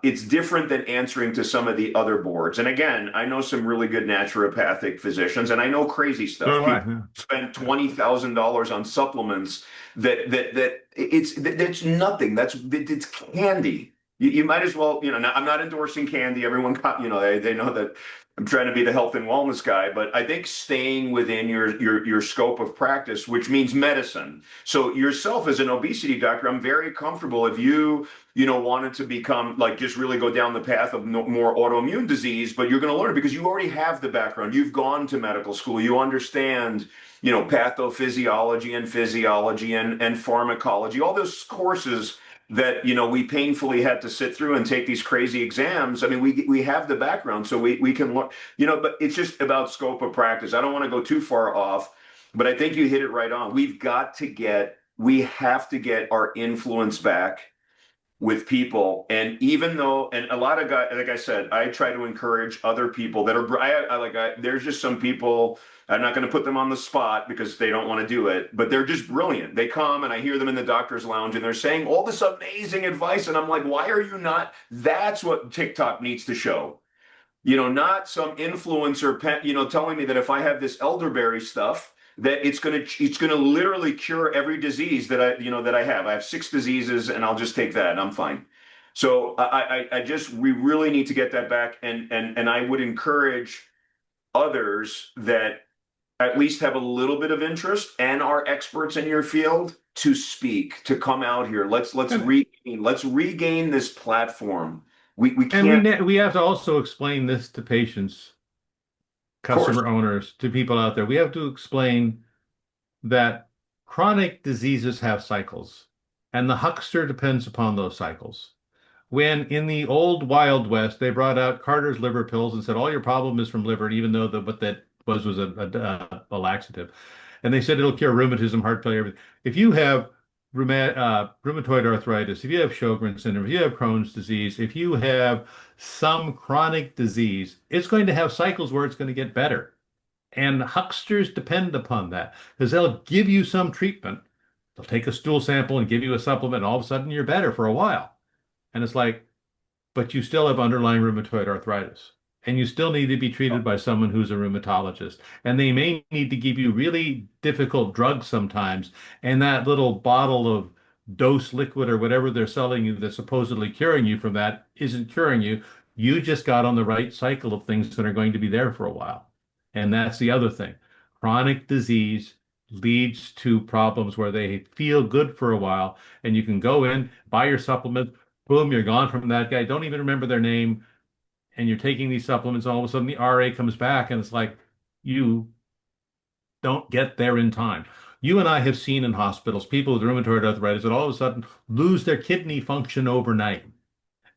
it's different than answering to some of the other boards. And again, I know some really good naturopathic physicians, and I know crazy So stuff. do I. People Yeah. spend $20,000 on supplements that's nothing. It's candy. You might as well, I'm not endorsing candy. Everyone, they know that I'm trying to be the health and wellness guy, but I think staying within your scope of practice, which means medicine. So yourself as an obesity doctor, I'm very comfortable if wanted to become like just really go down the path of more autoimmune disease, but you're going to learn it because you already have the background. You've gone to medical school. You understand, pathophysiology and physiology and pharmacology, all those courses that we painfully had to sit through and take these crazy exams. I mean, we have the background, so we can learn. But it's just about scope of practice. I don't want to go too far off, but I think you hit it right on. We have to get our influence back with people. And even though, and a lot of guys, like I said, I try to encourage other people that are, there's just some people, I'm not going to put them on the spot because they don't want to do it, but they're just brilliant. They come and I hear them in the doctor's lounge and they're saying all this amazing advice. And I'm like, why are you not? That's what TikTok needs to show. Not some influencer, telling me that if I have this elderberry stuff, that it's gonna literally cure every disease that I have. I have 6 diseases, and I'll just take that, and I'm fine. So we really need to get that back, and I would encourage others that at least have a little bit of interest and are experts in your field to speak, to come out here. And Let's regain this platform. We and can't, we have to also explain this to patients, of course. customer owners, to people out there. We have to explain that chronic diseases have cycles, and the huckster depends upon those cycles. When in the old Wild West, they brought out Carter's liver pills and said, all your problem is from liver, even though what that was a laxative. And they said it'll cure rheumatism, heart failure, everything. If you have rheumatoid arthritis, if you have Sjogren's syndrome, if you have Crohn's disease, if you have some chronic disease, it's going to have cycles where it's going to get better. And hucksters depend upon that because they'll give you some treatment. They'll take a stool sample and give you a supplement, and all of a sudden you're better for a while. And it's like, but you still have underlying rheumatoid arthritis. And you still need to be treated by someone who's a rheumatologist. And they may need to give you really difficult drugs sometimes. And that little bottle of dose liquid or whatever they're selling you that's supposedly curing you from that isn't curing you. You just got on the right cycle of things that are going to be there for a while. And that's the other thing. Chronic disease leads to problems where they feel good for a while, and you can go in, buy your supplement, boom, you're gone from that guy. Don't even remember their name. And you're taking these supplements, and all of a sudden the RA comes back, and it's like you don't get there in time. You and I have seen in hospitals people with rheumatoid arthritis that all of a sudden lose their kidney function overnight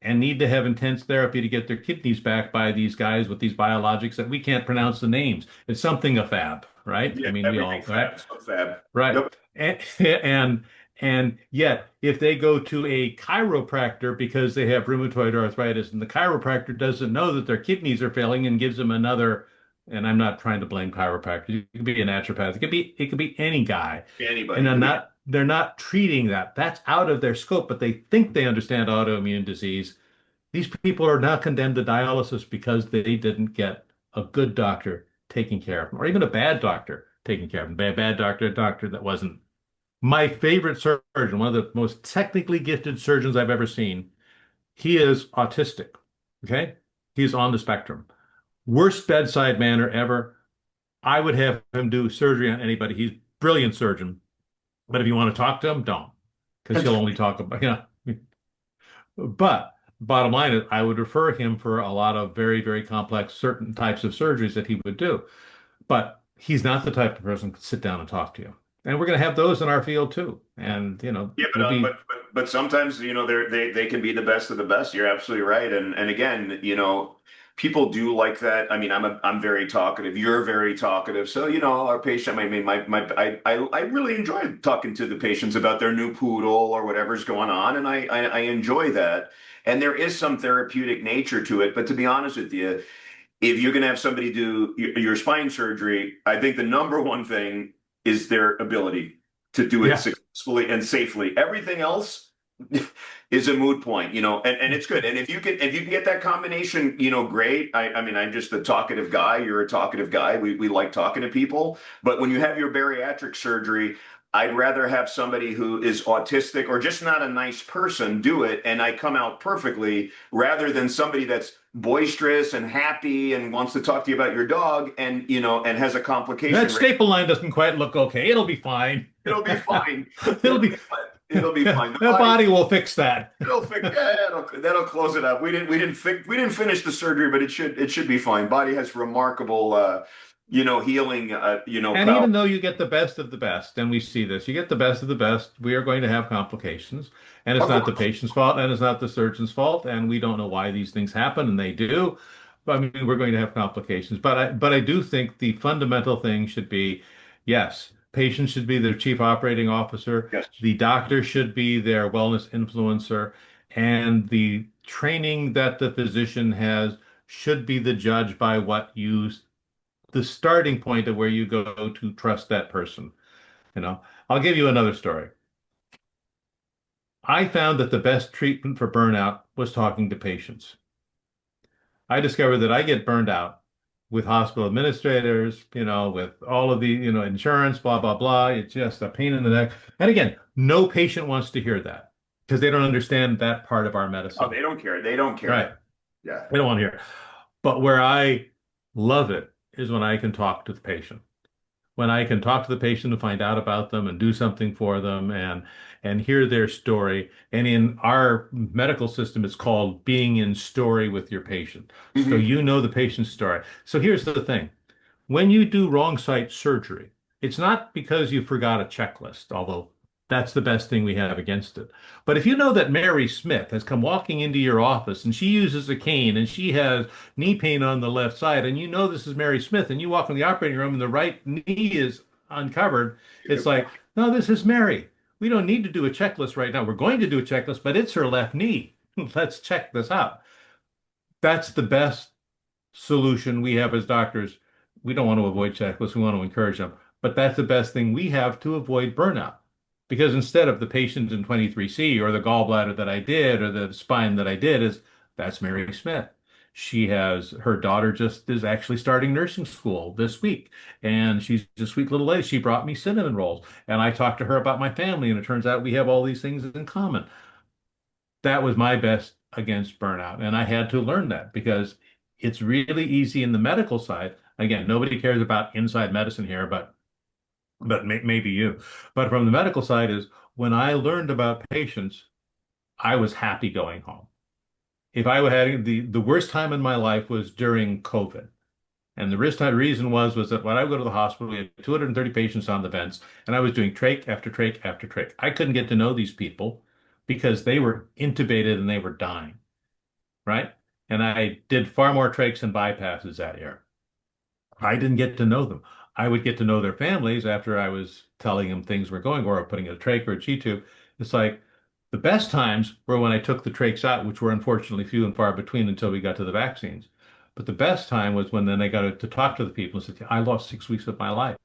and need to have intense therapy to get their kidneys back by these guys with these biologics that we can't pronounce the names. It's something a fab, right? I Yeah, mean, we all, everything right? fab, so fab. Right. Yep. And, and yet, if they go to a chiropractor because they have rheumatoid arthritis and the chiropractor doesn't know that their kidneys are failing and gives them another, and I'm not trying to blame chiropractors. It could be a naturopath. It could be any guy. And Anybody. It could be they're not treating that. That's out of their scope, but they think they understand autoimmune disease. These people are now condemned to dialysis because they didn't get a good doctor taking care of them, or even a bad doctor taking care of them. Bad doctor, a doctor that wasn't. My favorite surgeon, one of the most technically gifted surgeons I've ever seen, he is autistic. Okay? He's on the spectrum. Worst bedside manner ever. I would have him do surgery on anybody. He's a brilliant surgeon. But if you want to talk to him, don't. Because he'll only talk about, But bottom line is, I would refer him for a lot of very, very complex certain types of surgeries that he would do. But he's not the type of person who could sit down and talk to you. And we're going to have those in our field too. And, Yeah, we'll be, but sometimes they can be the best of the best. You're absolutely right. And again, people do like that. I mean, I'm very talkative. You're very talkative. So our patient. I mean, I really enjoy talking to the patients about their new poodle or whatever's going on, and I enjoy that. And there is some therapeutic nature to it. But to be honest with you, if you're going to have somebody do your spine surgery, I think the number one thing is their ability to do it yeah. successfully and safely. Everything else is a moot point, and it's good. And if you can get that combination, great. I mean, I'm just a talkative guy. You're a talkative guy. We like talking to people. But when you have your bariatric surgery, I'd rather have somebody who is autistic or just not a nice person do it, and I come out perfectly, rather than somebody that's boisterous and happy and wants to talk to you about your dog and has a That complication rate. staple line doesn't quite look okay. It'll be fine. It'll be fine. It'll It'll be be, fine. It'll be fine. The the body, body will fix that. it'll fix. Yeah, that'll close it up. We didn't finish the surgery, but it should be fine. Body has remarkable healing And power. even though you get the best of the best, and we see this, you get the best of the best, we are going to have complications. And it's Of not the course. patient's fault, and it's not the surgeon's fault, and we don't know why these things happen, and they do. But I mean, we're going to have complications. But I do think the fundamental thing should be, yes, patients should be their chief operating officer, Yes. the doctor should be their wellness influencer, and the training that the physician has should be the judge by what you the starting point of where you go to trust that person. I'll give you another story. I found that the best treatment for burnout was talking to patients. I discovered that I get burned out with hospital administrators, with all of the, insurance, blah, blah, blah. It's just a pain in the neck. And again, no patient wants to hear that because they don't understand that part of our Oh, medicine. they don't care. They don't Right. care. Yeah. They don't want to hear. But where I love it is when I can talk to the patient. when I can talk to the patient and find out about them and do something for them and hear their story. And in our medical system, it's called being in story with your patient. So Hmm. you know the patient's story. So here's the thing. When you do wrong site surgery, it's not because you forgot a checklist, although that's the best thing we have against it. But if you know that Mary Smith has come walking into your office and she uses a cane and she has knee pain on the left side, and you know this is Mary Smith, and you walk in the operating room and the right knee is uncovered, it's like, no, this is Mary. We don't need to do a checklist right now. We're going to do a checklist, but it's her left knee. Let's check this out. That's the best solution we have as doctors. We don't want to avoid checklists. We want to encourage them. But that's the best thing we have to avoid burnout. Because instead of the patient in 23C or the gallbladder that I did or the spine that I did is that's Mary Smith. She has her daughter just is actually starting nursing school this week. And she's a sweet little lady. She brought me cinnamon rolls. And I talked to her about my family. And it turns out we have all these things in common. That was my best against burnout. And I had to learn that because it's really easy in the medical side. Again, nobody cares about inside medicine here, but maybe you. But from the medical side is when I learned about patients, I was happy going home. If I had the worst time in my life was during COVID. And the reason was that when I would go to the hospital, we had 230 patients on the vents, and I was doing trach after trach after trach. I couldn't get to know these people because they were intubated and they were dying, right? And I did far more trachs and bypasses that year. I didn't get to know them. I would get to know their families after I was telling them things were going, or putting a trach or a G tube. It's like the best times were when I took the trachs out, which were unfortunately few and far between until we got to the vaccines. But the best time was when then I got to talk to the people and said, I lost 6 weeks of my life.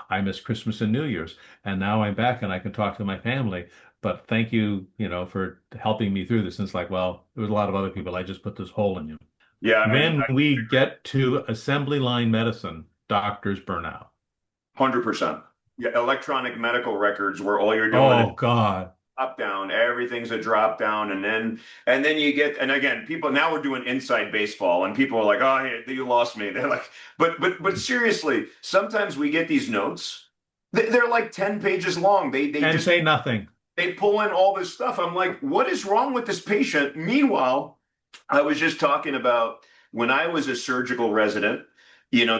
I missed Christmas and New Year's, and now I'm back and I can talk to my family. But thank you, for helping me through this. And it's like, well, there was a lot of other people. I just put this hole in you. Yeah, When we get to assembly line medicine, doctors burn out. 100%. Yeah, electronic medical records where all you're doing is Oh God. drop down, everything's a drop down, and then you get, and again, people now we're doing inside baseball, and people are like, "Oh, hey, you lost me." They're like, but seriously, sometimes we get these notes. They're like 10 pages long. They And just say nothing. they pull in all this stuff. I'm like, what is wrong with this patient? Meanwhile, I was just talking about when I was a surgical resident,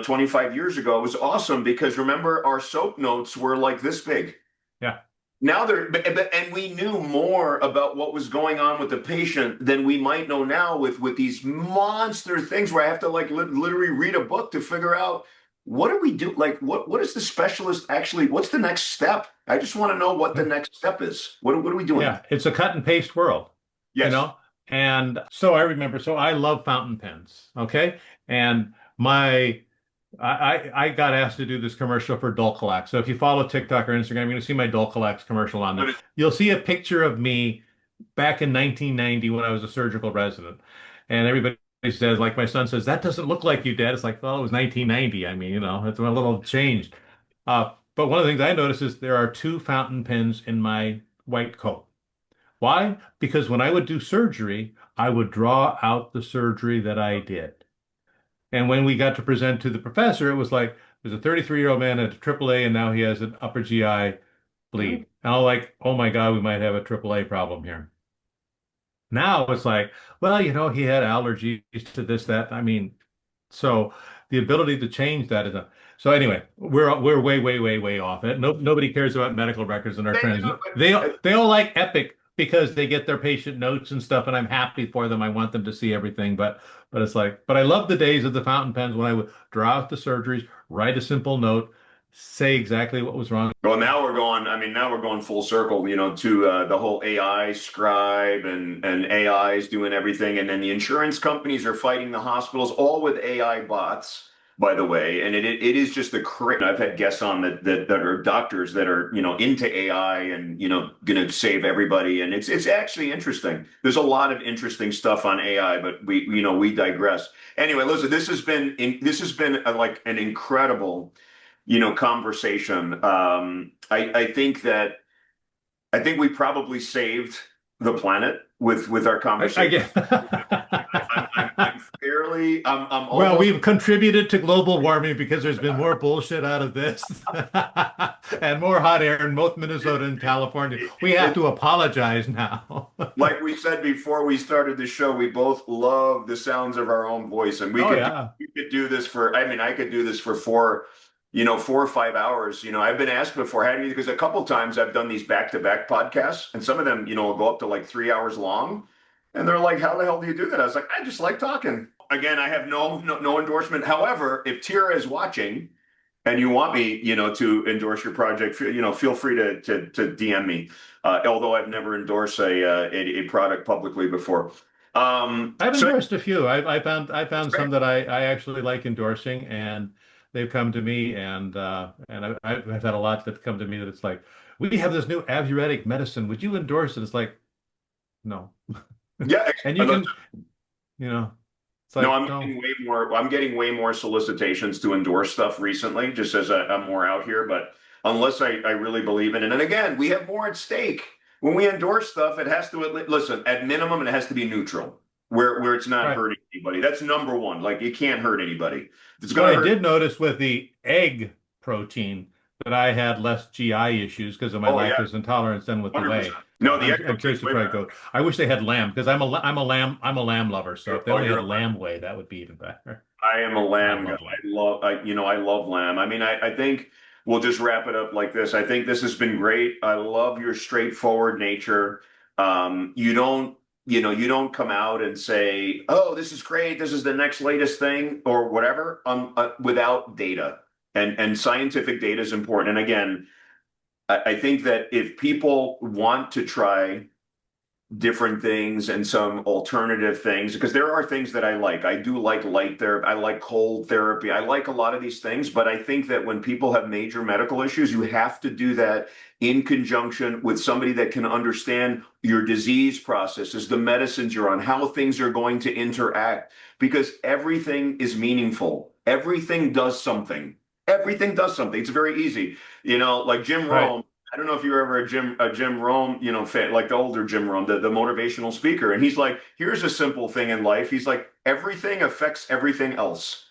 25 years ago, it was awesome because remember our soap notes were like this big. Yeah. Now and we knew more about what was going on with the patient than we might know now with these monster things where I have to like literally read a book to figure out what do we do? Like what is the specialist actually? What's the next step? I just want to know what the next step is. What are we doing? Yeah. It's a cut and paste world, you Yes. know? And so I remember, so I love fountain pens. Okay. And I got asked to do this commercial for Dulcolax. So if you follow TikTok or Instagram, you're going to see my Dulcolax commercial on there. What is, You'll see a picture of me back in 1990 when I was a surgical resident. And everybody says, like my son says, that doesn't look like you, Dad. It's like, well, it was 1990. I mean, it's a little changed. But one of the things I noticed is there are two fountain pens in my white coat. Why? Because when I would do surgery, I would draw out the surgery that I did. And when we got to present to the professor, it was like, there's a 33-year-old man at a AAA and now he has an upper GI bleed. And I'm like, oh my God, we might have a AAA problem here. Now it's like, well, he had allergies to this, that. I mean, so the ability to change that is a, so anyway, we're way, way, way, way off it. Nobody cares about medical records in our trends. They all like Epic because they get their patient notes and stuff, and I'm happy for them. I want them to see everything, but it's like, but I love the days of the fountain pens when I would draw out the surgeries, write a simple note, say exactly what was wrong. well, now we're going full circle, to the whole AI scribe and AI is doing everything. And then the insurance companies are fighting the hospitals, all with AI bots, by the way. And it is just the crazy. I've had guests on that are doctors that are, into AI and, going to save everybody. And it's actually interesting. There's a lot of interesting stuff on AI, but we digress. Anyway, listen, this has been like an incredible conversation. I think we probably saved the planet with our I conversation. get. I'm fairly really, I'm Well, almost. we've contributed to global warming because there's been more bullshit out of this and more hot air in both Minnesota and California. We have It's to apologize now. like we said before we started the show, we both love the sounds of our own voice, and Oh, yeah. we could do this for. I mean, I could do this for 4 or 5 hours. I've been asked before, how do you? Because a couple times I've done these back-to-back podcasts, and some of them, will go up to like 3 hours long, and they're like, "How the hell do you do that?" I was like, "I just like talking." Again, I have no endorsement. However, if Tira is watching and you want me, to endorse your project, feel free to DM me. Although I've never endorsed a product publicly before. I've So endorsed a few. I found some that I actually like endorsing, and they've come to me, and I've had a lot that come to me that it's like, we have this new Ayurvedic medicine. Would you endorse it? It's like, no. yeah, And you can, you know, it's no, like, no. I'm getting way more solicitations to endorse stuff recently, just as I'm more out here. But unless I really believe in it, and again, we have more at stake. When we endorse stuff, it has to listen, at minimum, it has to be neutral, where it's not Right. hurting anybody. That's number one. Like it can't hurt anybody. If it's But gonna I hurt. did notice with the egg protein that I had less GI issues because of my Oh yeah, lactose intolerance than with the 100%. whey. So No, the I'm egg I'm protein's curious to way try better. goat. I wish they had lamb because I'm a lamb lover. So if they Oh, only you're had a lamb. lamb whey, that would be even better. I am a I lamb guy. love lamb. I love lamb. I mean, I think we'll just wrap it up like this. I think this has been great. I love your straightforward nature. You don't come out and say, "Oh, this is great. This is the next latest thing," or whatever, without data. And scientific data is important. And again, I think that if people want to try different things and some alternative things because there are things that I like. I do like light therapy. I like cold therapy. I like a lot of these things, but I think that when people have major medical issues, you have to do that in conjunction with somebody that can understand your disease processes, the medicines you're on, how things are going to interact, because everything is meaningful. Everything does something. Everything does something. It's very easy. Like Jim Right. Rome, I don't know if you're ever a Jim Rome, fan, like the older Jim Rome, the motivational speaker. And he's like, here's a simple thing in life. He's like, everything affects everything else.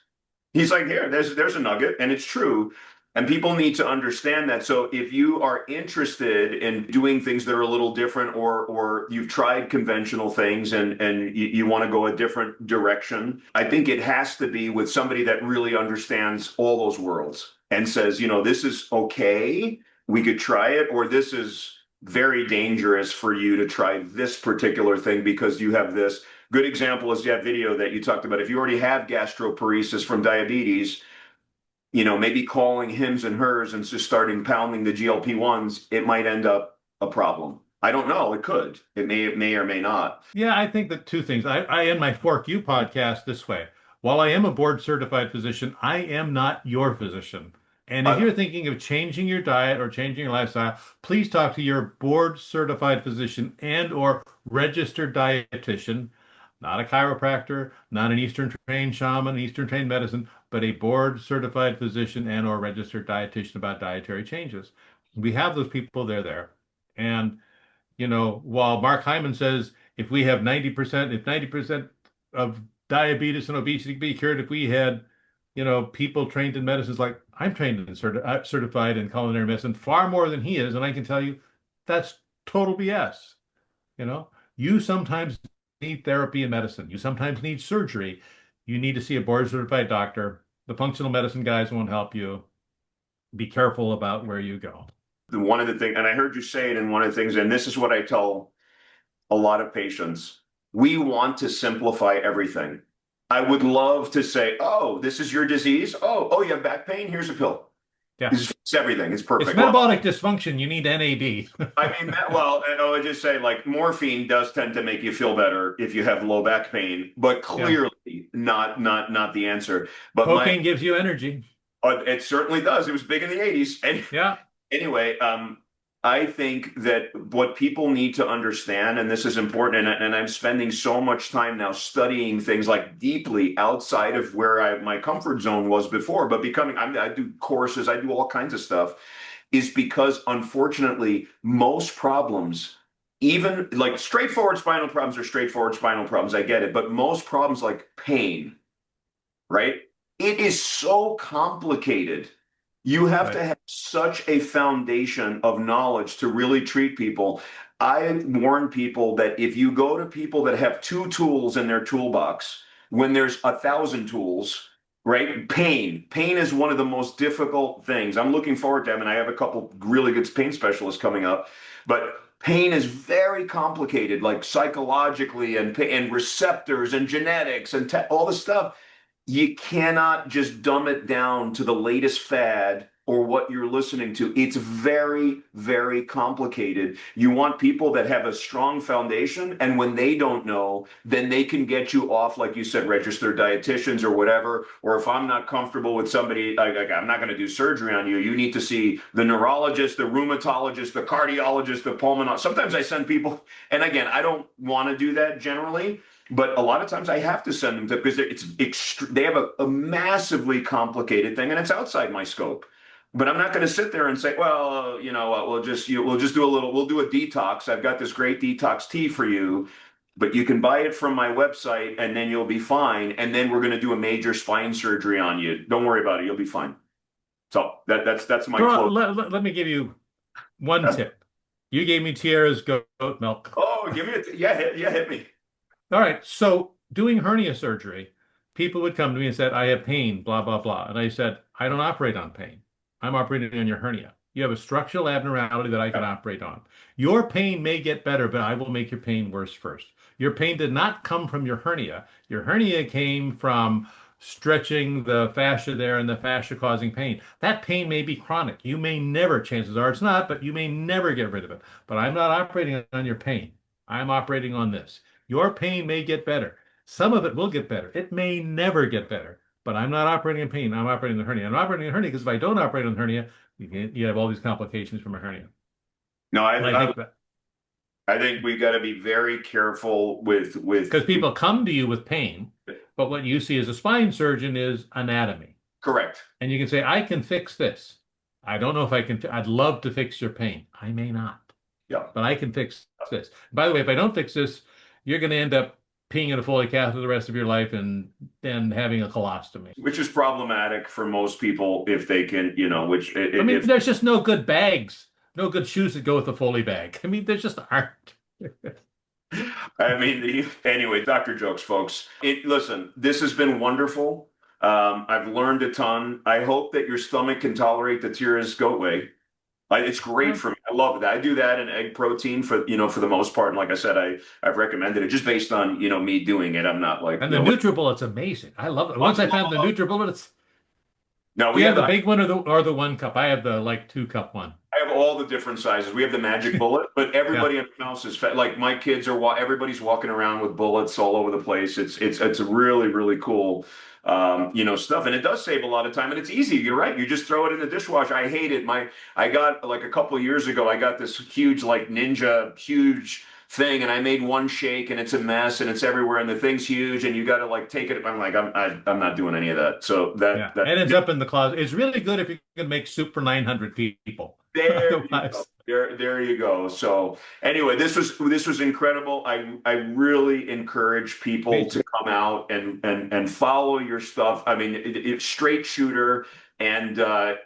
He's like, here, there's a nugget, and it's true. And people need to understand that. So if you are interested in doing things that are a little different, or you've tried conventional things and you want to go a different direction, I think it has to be with somebody that really understands all those worlds and says, this is okay, we could try it, or this is very dangerous for you to try this particular thing because you have this. Good example is that video that you talked about. If you already have gastroparesis from diabetes, maybe calling hims and hers and just starting pounding the GLP-1s, it might end up a problem. I don't know. It could. It may or may not. Yeah, I think that two things. I end my Fork You podcast this way. While I am a board certified physician, I am not your physician. And if I, you're thinking of changing your diet or changing your lifestyle, please talk to your board certified physician and or registered dietitian, not a chiropractor, not an Eastern trained shaman, Eastern trained medicine, but a board certified physician and or registered dietitian about dietary changes. We have those people, they're there. And while Mark Hyman says if 90% of diabetes and obesity could be cured if we had, people trained in medicines like I'm trained in certified in culinary medicine far more than he is, and I can tell you that's total BS. You know, you sometimes need therapy and medicine. You sometimes need surgery. You need to see a board certified doctor. The functional medicine guys won't help you. Be careful about where you go. one of the things, and I heard you say it in one of the things, and this is what I tell a lot of patients. We want to simplify everything. I would love to say, "Oh, this is your disease. Oh, you have back pain. Here's a pill. Yeah. It's everything. It's It's perfect." Well, metabolic dysfunction. You need NAD. I mean, and I would just say, like, morphine does tend to make you feel better if you have low back pain, but Yeah. clearly not the answer. But Cocaine gives you energy. it certainly does. It was big in the 80s. And Yeah. anyway, I think that what people need to understand, and this is important, and I'm spending so much time now studying things like deeply outside of where my comfort zone was before, but I do courses, I do all kinds of stuff, is because unfortunately, most problems, even like straightforward spinal problems are straightforward spinal problems, I get it, but most problems like pain, right? It is so complicated. You have to Right. have such a foundation of knowledge to really treat people. I warn people that if you go to people that have two tools in their toolbox, when there's 1,000 tools, right? Pain is one of the most difficult things. I'm looking forward to them, and I have a couple really good pain specialists coming up, but pain is very complicated, like psychologically and receptors and genetics and all the stuff. You cannot just dumb it down to the latest fad or what you're listening to. It's very, very complicated. You want people that have a strong foundation, and when they don't know, then they can get you off, like you said, registered dietitians or whatever. Or if I'm not comfortable with somebody, like I'm not going to do surgery on you, you need to see the neurologist, the rheumatologist, the cardiologist, the pulmonologist. Sometimes I send people, and again, I don't want to do that generally, but a lot of times I have to send them to because they have a massively complicated thing and it's outside my scope. But I'm not going to sit there and say, well, we'll just do we'll do a detox. I've got this great detox tea for you, but you can buy it from my website and then you'll be fine. And then we're going to do a major spine surgery on you. Don't worry about it. You'll be fine. So that's my So close. let me give you one tip. You gave me Tierra's goat milk. Oh, give me yeah, hit me. All right. So doing hernia surgery, people would come to me and said, I have pain, blah, blah, blah. And I said, I don't operate on pain. I'm operating on your hernia. You have a structural abnormality that I can Yeah. operate on. Your pain may get better, but I will make your pain worse first. Your pain did not come from your hernia. Your hernia came from stretching the fascia there and the fascia causing pain. That pain may be chronic. You may never, chances are it's not, but you may never get rid of it. But I'm not operating on your pain. I'm operating on this. Your pain may get better. Some of it will get better. It may never get better. But I'm not operating in pain. I'm operating the hernia. I'm operating the hernia because if I don't operate on the hernia, you have all these complications from a hernia. No, And I think that I think we got to be very careful because people come to you with pain, but what you see as a spine surgeon is anatomy. correct. And you can say, I can fix this. I don't know if I can. I'd love to fix your pain. I may not, Yeah. but I can fix this. By the way, if I don't fix this, you're going to end up peeing in a Foley catheter the rest of your life and then having a colostomy. Which is problematic for most people if they can, which I mean, if there's just no good bags, no good shoes that go with the Foley bag. I mean, there just aren't. I mean, anyway, Dr. Jokes, folks. Listen, this has been wonderful. I've learned a ton. I hope that your stomach can tolerate the Tira's goat whey. It's great Well, for me. I love it. I do that in egg protein for the most part. And like I said, I've recommended it just based on, me doing it. I'm not like, and the NutriBullet's amazing. I love it. Once I found the oh, NutriBullet, it's no, do you have the big one or the 1 cup? I have the like 2 cup one. I have all the different sizes. We have the magic bullet, but everybody Yeah. in the house is fat. Like my kids are, everybody's walking around with bullets all over the place. It's really, really cool, stuff. And it does save a lot of time and it's easy. You're right. You just throw it in the dishwasher. I hate it. I got like a couple of years ago, I got this huge, like ninja, huge thing and I made one shake and it's a mess and it's everywhere and the thing's huge and you got to like take it. I'm like, I'm not doing any of that. So Yeah. that It ends up in the closet. It's really good if you can make soup for 900 people. There you go. Otherwise, There you go. So anyway, this was incredible. I really encourage me people to too. come out and follow your stuff. I mean, it's straight shooter, and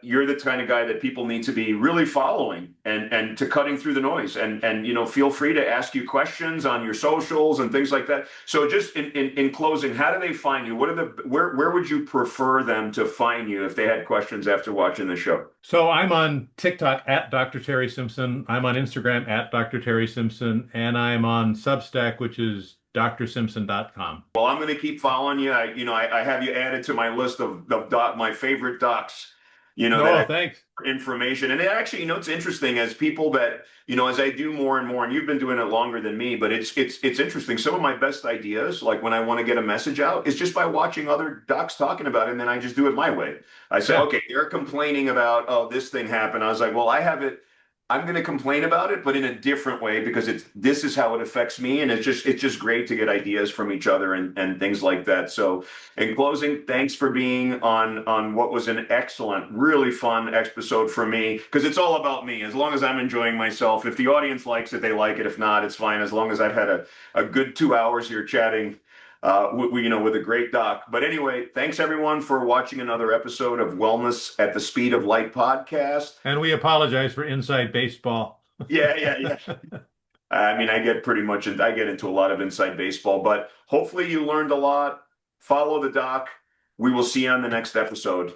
you're the kind of guy that people need to be really following and to cutting through the noise. And feel free to ask you questions on your socials and things like that. So just in closing, how do they find you? Where would you prefer them to find you if they had questions after watching the show? So I'm on TikTok at Dr. Terry Simpson. I'm on Instagram at Dr. Terry Simpson, and I'm on Substack, which is drsimpson.com. Well, I'm going to keep following you. I have you added to my list of my favorite docs, that Oh, I thanks. information. And it actually, it's interesting as people that, as I do more and more, and you've been doing it longer than me, but it's interesting. Some of my best ideas, like when I want to get a message out, is just by watching other docs talking about it, and then I just do it my way. I say, Yeah. okay, they're complaining about, oh, this thing happened. I was like, well, I have it. I'm going to complain about it, but in a different way because this is how it affects me, and it's just great to get ideas from each other and things like that. So, in closing, thanks for being on what was an excellent, really fun episode for me because it's all about me. As long as I'm enjoying myself, if the audience likes it, they like it. If not, it's fine. As long as I've had a good 2 hours here chatting. with a great doc. But anyway, thanks everyone for watching another episode of Wellness at the Speed of Light podcast. And we apologize for inside baseball. Yeah, yeah, yeah. I mean, I get into a lot of inside baseball, but hopefully you learned a lot. Follow the doc. We will see you on the next episode.